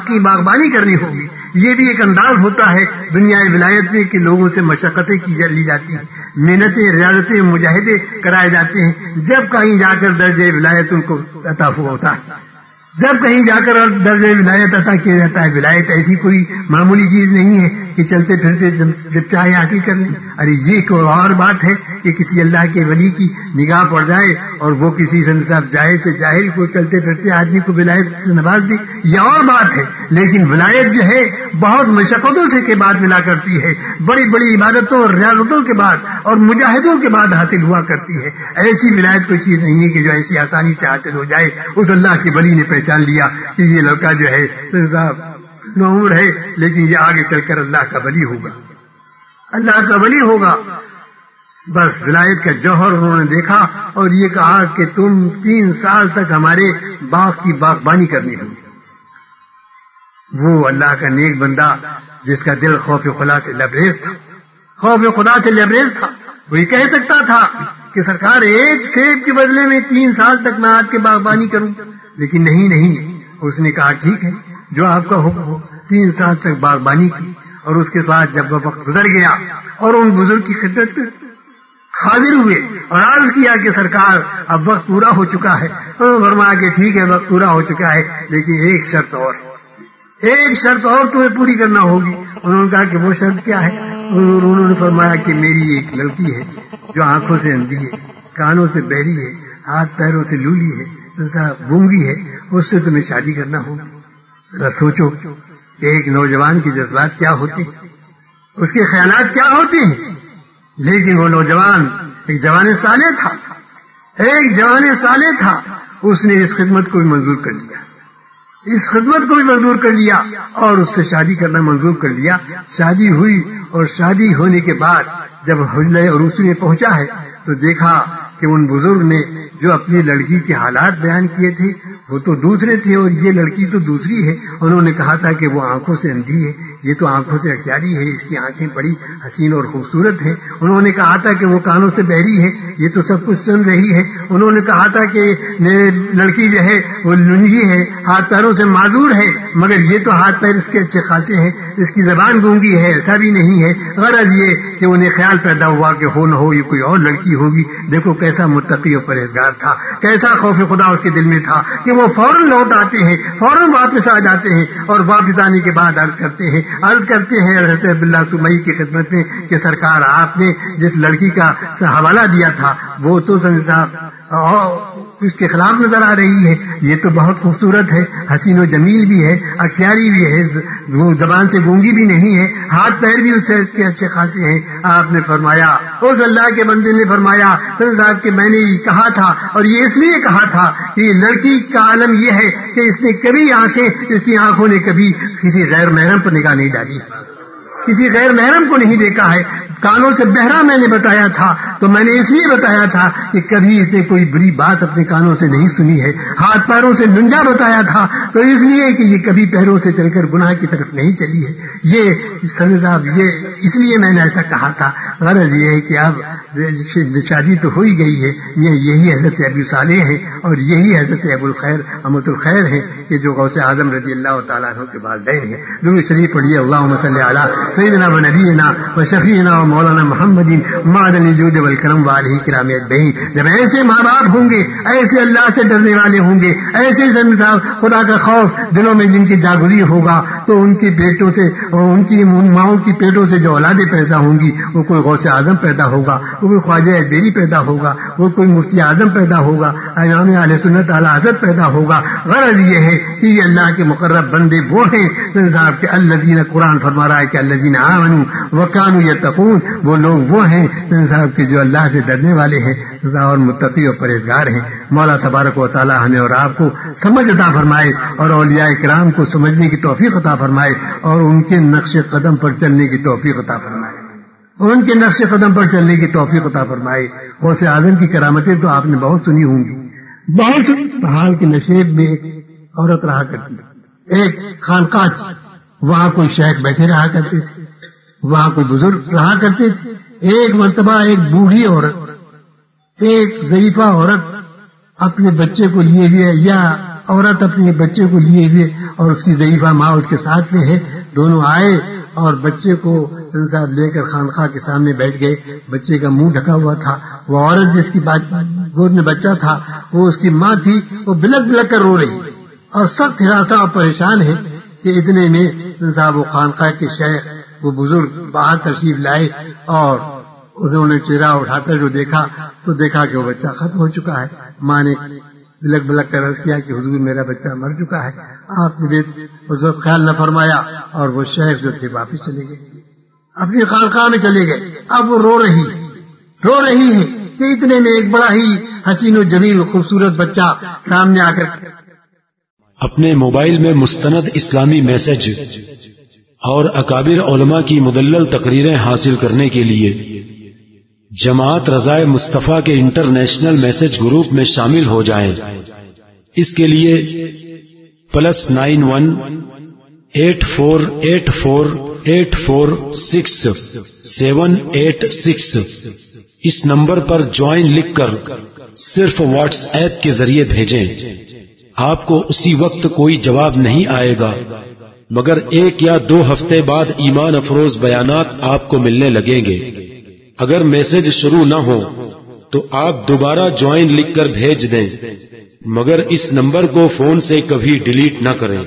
کی باغبانی کرنی ہوگی. یہ بھی ایک انداز ہوتا ہے دنیا ولایت میں کہ لوگوں سے مشقتیں لی جاتی ہیں, محنتیں ریاضتیں مجاہدے کرائے جاتے ہیں, جب کہیں جا کر درجہ ولایت ان کو عطا ہوا ہوتا ہے, جب کہیں جا کر درجہ ولایت عطا کیا جاتا ہے. ولایت ایسی کوئی معمولی چیز نہیں ہے کہ چلتے پھرتے جب چاہے حاصل کر لیں. ارے یہ کوئی اور بات ہے کہ کسی اللہ کے ولی کی نگاہ پڑ جائے اور وہ کسی جاہل سے جاہل کو چلتے پھرتے آدمی کو ولایت سے نواز دے, یہ اور بات ہے. لیکن ولایت جو ہے بہت مشقتوں سے کے بعد ملا کرتی ہے, بڑی بڑی عبادتوں اور ریاضتوں کے بعد اور مجاہدوں کے بعد حاصل ہوا کرتی ہے. ایسی ولایت کوئی چیز نہیں ہے کہ جو ایسی آسانی سے حاصل ہو جائے. اس اللہ کے ولی نے پہچان لیا کہ یہ لڑکا جو ہے نوعمر ہے لیکن یہ آگے چل کر اللہ کا ولی ہوگا, اللہ کا ولی ہوگا. بس ولایت کا جوہر انہوں نے دیکھا اور یہ کہا کہ تم 3 سال تک ہمارے باغ کی باغبانی کرنی ہوگی. وہ اللہ کا نیک بندہ جس کا دل خوف خدا سے لبریز تھا, خوف خدا سے لبریز تھا, وہی کہہ سکتا تھا کہ سرکار ایک سیب کے بدلے میں 3 سال تک میں آپ کے باغبانی کروں, لیکن نہیں. اس نے کہا ٹھیک ہے جو آپ کا حکم ہو. 3 سال تک باغبانی کی اور اس کے بعد جب وہ وقت گزر گیا اور ان بزرگ کی خدمت میں حاضر ہوئے اور عرض کیا کہ سرکار اب وقت پورا ہو چکا ہے. فرمایا کہ ٹھیک ہے وقت پورا ہو چکا ہے لیکن ایک شرط اور تمہیں پوری کرنا ہوگی. انہوں نے کہا کہ وہ شرط کیا ہے؟ انہوں نے فرمایا کہ میری ایک لڑکی ہے جو آنکھوں سے اندھی ہے, کانوں سے بہری ہے, ہاتھ پیروں سے لولی ہے, گونگی ہے, اس سے تمہیں شادی کرنا ہوگی. ذرا سوچو کہ ایک نوجوان کے جذبات کیا ہوتے ہیں, اس کے خیالات کیا ہوتے ہیں. لیکن وہ نوجوان ایک جوان صالح تھا, اس نے اس خدمت کو بھی منظور کر لیا, اور اس سے شادی کرنا منظور کر لیا. شادی ہوئی اور شادی ہونے کے بعد جب حجلہ عروسی میں پہنچا ہے تو دیکھا کہ ان بزرگ نے جو اپنی لڑکی کے حالات بیان کیے تھے وہ تو دوسرے تھے اور یہ لڑکی تو دوسری ہے. انہوں نے کہا تھا کہ وہ آنکھوں سے اندھی ہے, یہ تو آنکھوں سے اچاری ہے, اس کی آنکھیں بڑی حسین اور خوبصورت ہیں. انہوں نے کہا تھا کہ وہ کانوں سے بہری ہے, یہ تو سب کچھ سن رہی ہے. انہوں نے کہا تھا کہ لڑکی جو ہے وہ لنگی ہے, ہاتھ پیروں سے معذور ہے, مگر یہ تو ہاتھ پیر اس کے اچھے خاصے ہیں, اس کی زبان گونگی ہے, ایسا بھی نہیں ہے. غرض یہ کہ انہیں خیال پیدا ہوا کہ ہو نہ ہو یہ کوئی اور لڑکی ہوگی. دیکھو کیسا متقی اور پرہیزگار تھا, کیسا خوف خدا اس کے دل میں تھا کہ وہ فوراً لوٹ آتے ہیں, فوراً واپس آ جاتے ہیں اور واپس آنے کے بعد عرض کرتے ہیں حضرت عبداللہ سمئی کی خدمت میں کہ سرکار آپ نے جس لڑکی کا حوالہ دیا تھا وہ تو اس کے خلاف نظر آ رہی ہے. یہ تو بہت خوبصورت ہے, حسین و جمیل بھی ہے, اختیاری بھی ہے, زبان سے گونگی بھی نہیں ہے, ہاتھ پیر بھی اس سے اس کے اچھے خاصے ہیں. آپ نے فرمایا, اس اللہ کے بندے نے فرمایا صاحب کہ میں نے یہ کہا تھا اور یہ اس لیے کہا تھا کہ یہ لڑکی کا عالم یہ ہے کہ اس نے کبھی اس کی آنکھوں نے کبھی کسی غیر محرم پر نگاہ نہیں ڈالی, کسی غیر محرم کو نہیں دیکھا ہے. کانوں سے بہرا میں نے بتایا تھا تو میں نے اس لیے بتایا تھا کہ کبھی اس نے کوئی بری بات اپنے کانوں سے نہیں سنی ہے. ہاتھ پیروں سے ننجا بتایا تھا تو اس لیے کہ یہ کبھی پیروں سے چل کر گناہ کی طرف نہیں چلی ہے. یہ صاحب یہ اس لیے میں نے ایسا کہا تھا. غرض یہ ہے کہ اب شادی تو ہو ہی گئی ہے. یہی حضرت ابو صالح ہیں اور یہی حضرت ابو الخیر امت الخیر ہیں کہ جو غوث اعظم رضی اللہ تعالیٰ عنہ کے والدین ہیں. درود شریف پڑھیے. اللہم صلی علی سیدنا و نبینا و شفیعنا و مولانا محمد معدن الجود والکرم وآلہ کرام اجمعین. جب ایسے ماں باپ ہوں گے، ایسے اللہ سے ڈرنے والے ہوں گے، ایسے خدا کا خوف دلوں میں جن کی جاگزی ہوگا، تو ان کی بیٹوں سے اور ان کی ماؤں کی پیٹوں سے جو اولادیں پیدا ہوں گی، وہ کوئی غوث اعظم پیدا ہوگا، وہ کوئی خواجہ اجمیری پیدا ہوگا، وہ کوئی مفتی اعظم پیدا ہوگا، امام اہل سنت اعلی حضرت پیدا ہوگا. غرض یہ ہے کہ یہ اللہ کے مقرب بندے وہ ہیں صاحب کہ الذین، قرآن فرما رہا ہے کہ الذین آمنوا وکانوا یتقون، وہ لوگ وہ ہیں صاحب کہ جو اللہ سے ڈرنے والے ہیں اور متقی اور پرہیزگار ہیں. مولا تبارک و تعالی ہمیں اور آپ کو سمجھ عطا فرمائے اور اولیاء کرام کو سمجھنے کی توفیق عطا فرمائے اور ان کے نقش قدم پر چلنے کی توفیق عطا فرمائے، ان کے نقش قدم پر چلنے کی توفیق عطا فرمائے. غوث اعظم کی کرامتیں تو آپ نے بہت سنی ہوں گی، بہت سنی. پہاڑ کے نشیب میں ایک عورت رہا کرتی، ایک خانقاہ تھی، وہاں کوئی شیخ بیٹھے رہا کرتے تھے، وہاں کوئی بزرگ رہا کرتے تھے. ایک مرتبہ ایک بوڑھی عورت، ایک ضعیفہ عورت اپنے بچے کو لیے ہوئے، یا عورت اپنے بچے کو لیے ہوئے اور اس کی ضعیفہ ماں اس کے ساتھ میں ہے، دونوں آئے اور بچے کو لے کر خانقاہ کے سامنے بیٹھ گئے. بچے کا منہ ڈھکا ہوا تھا. وہ عورت جس کی گود میں بچہ تھا وہ اس کی ماں تھی. وہ بلک بلک کر رو رہی اور سخت ہراساں اور پریشان ہے کہ اتنے میں صاحب وہ خانقاہ کے شیخ، وہ بزرگ باہر تشریف لائے اور انہوں نے چہرہ اٹھا کر جو دیکھا تو دیکھا کہ وہ بچہ ختم ہو چکا ہے. ماں نے بلک بلک کر عرض کیا کہ حضور میرا بچہ مر چکا ہے. آپ نے اس وقت خیال نہ فرمایا اور وہ شیخ جو تھے واپس چلے گئے، اپنی خانقاہ میں چلے گئے. اب وہ رو رہی ہے کہ اتنے میں ایک بڑا ہی حسین و جمیل خوبصورت بچہ سامنے آ کر
اپنے موبائل میں مستند اسلامی میسج اور اکابر علماء کی مدلل تقریریں حاصل کرنے کے لیے جماعت رضائے مصطفیٰ کے انٹرنیشنل میسج گروپ میں شامل ہو جائیں. اس کے لیے +91 8484 846 786 اس نمبر پر جوائن لکھ کر صرف واٹس ایپ کے ذریعے بھیجیں. آپ کو اسی وقت کوئی جواب نہیں آئے گا مگر 1 یا 2 ہفتے بعد ایمان افروز بیانات آپ کو ملنے لگیں گے. اگر میسج شروع نہ ہو تو آپ دوبارہ جوائن لکھ کر بھیج دیں مگر اس نمبر کو فون سے کبھی ڈیلیٹ نہ کریں.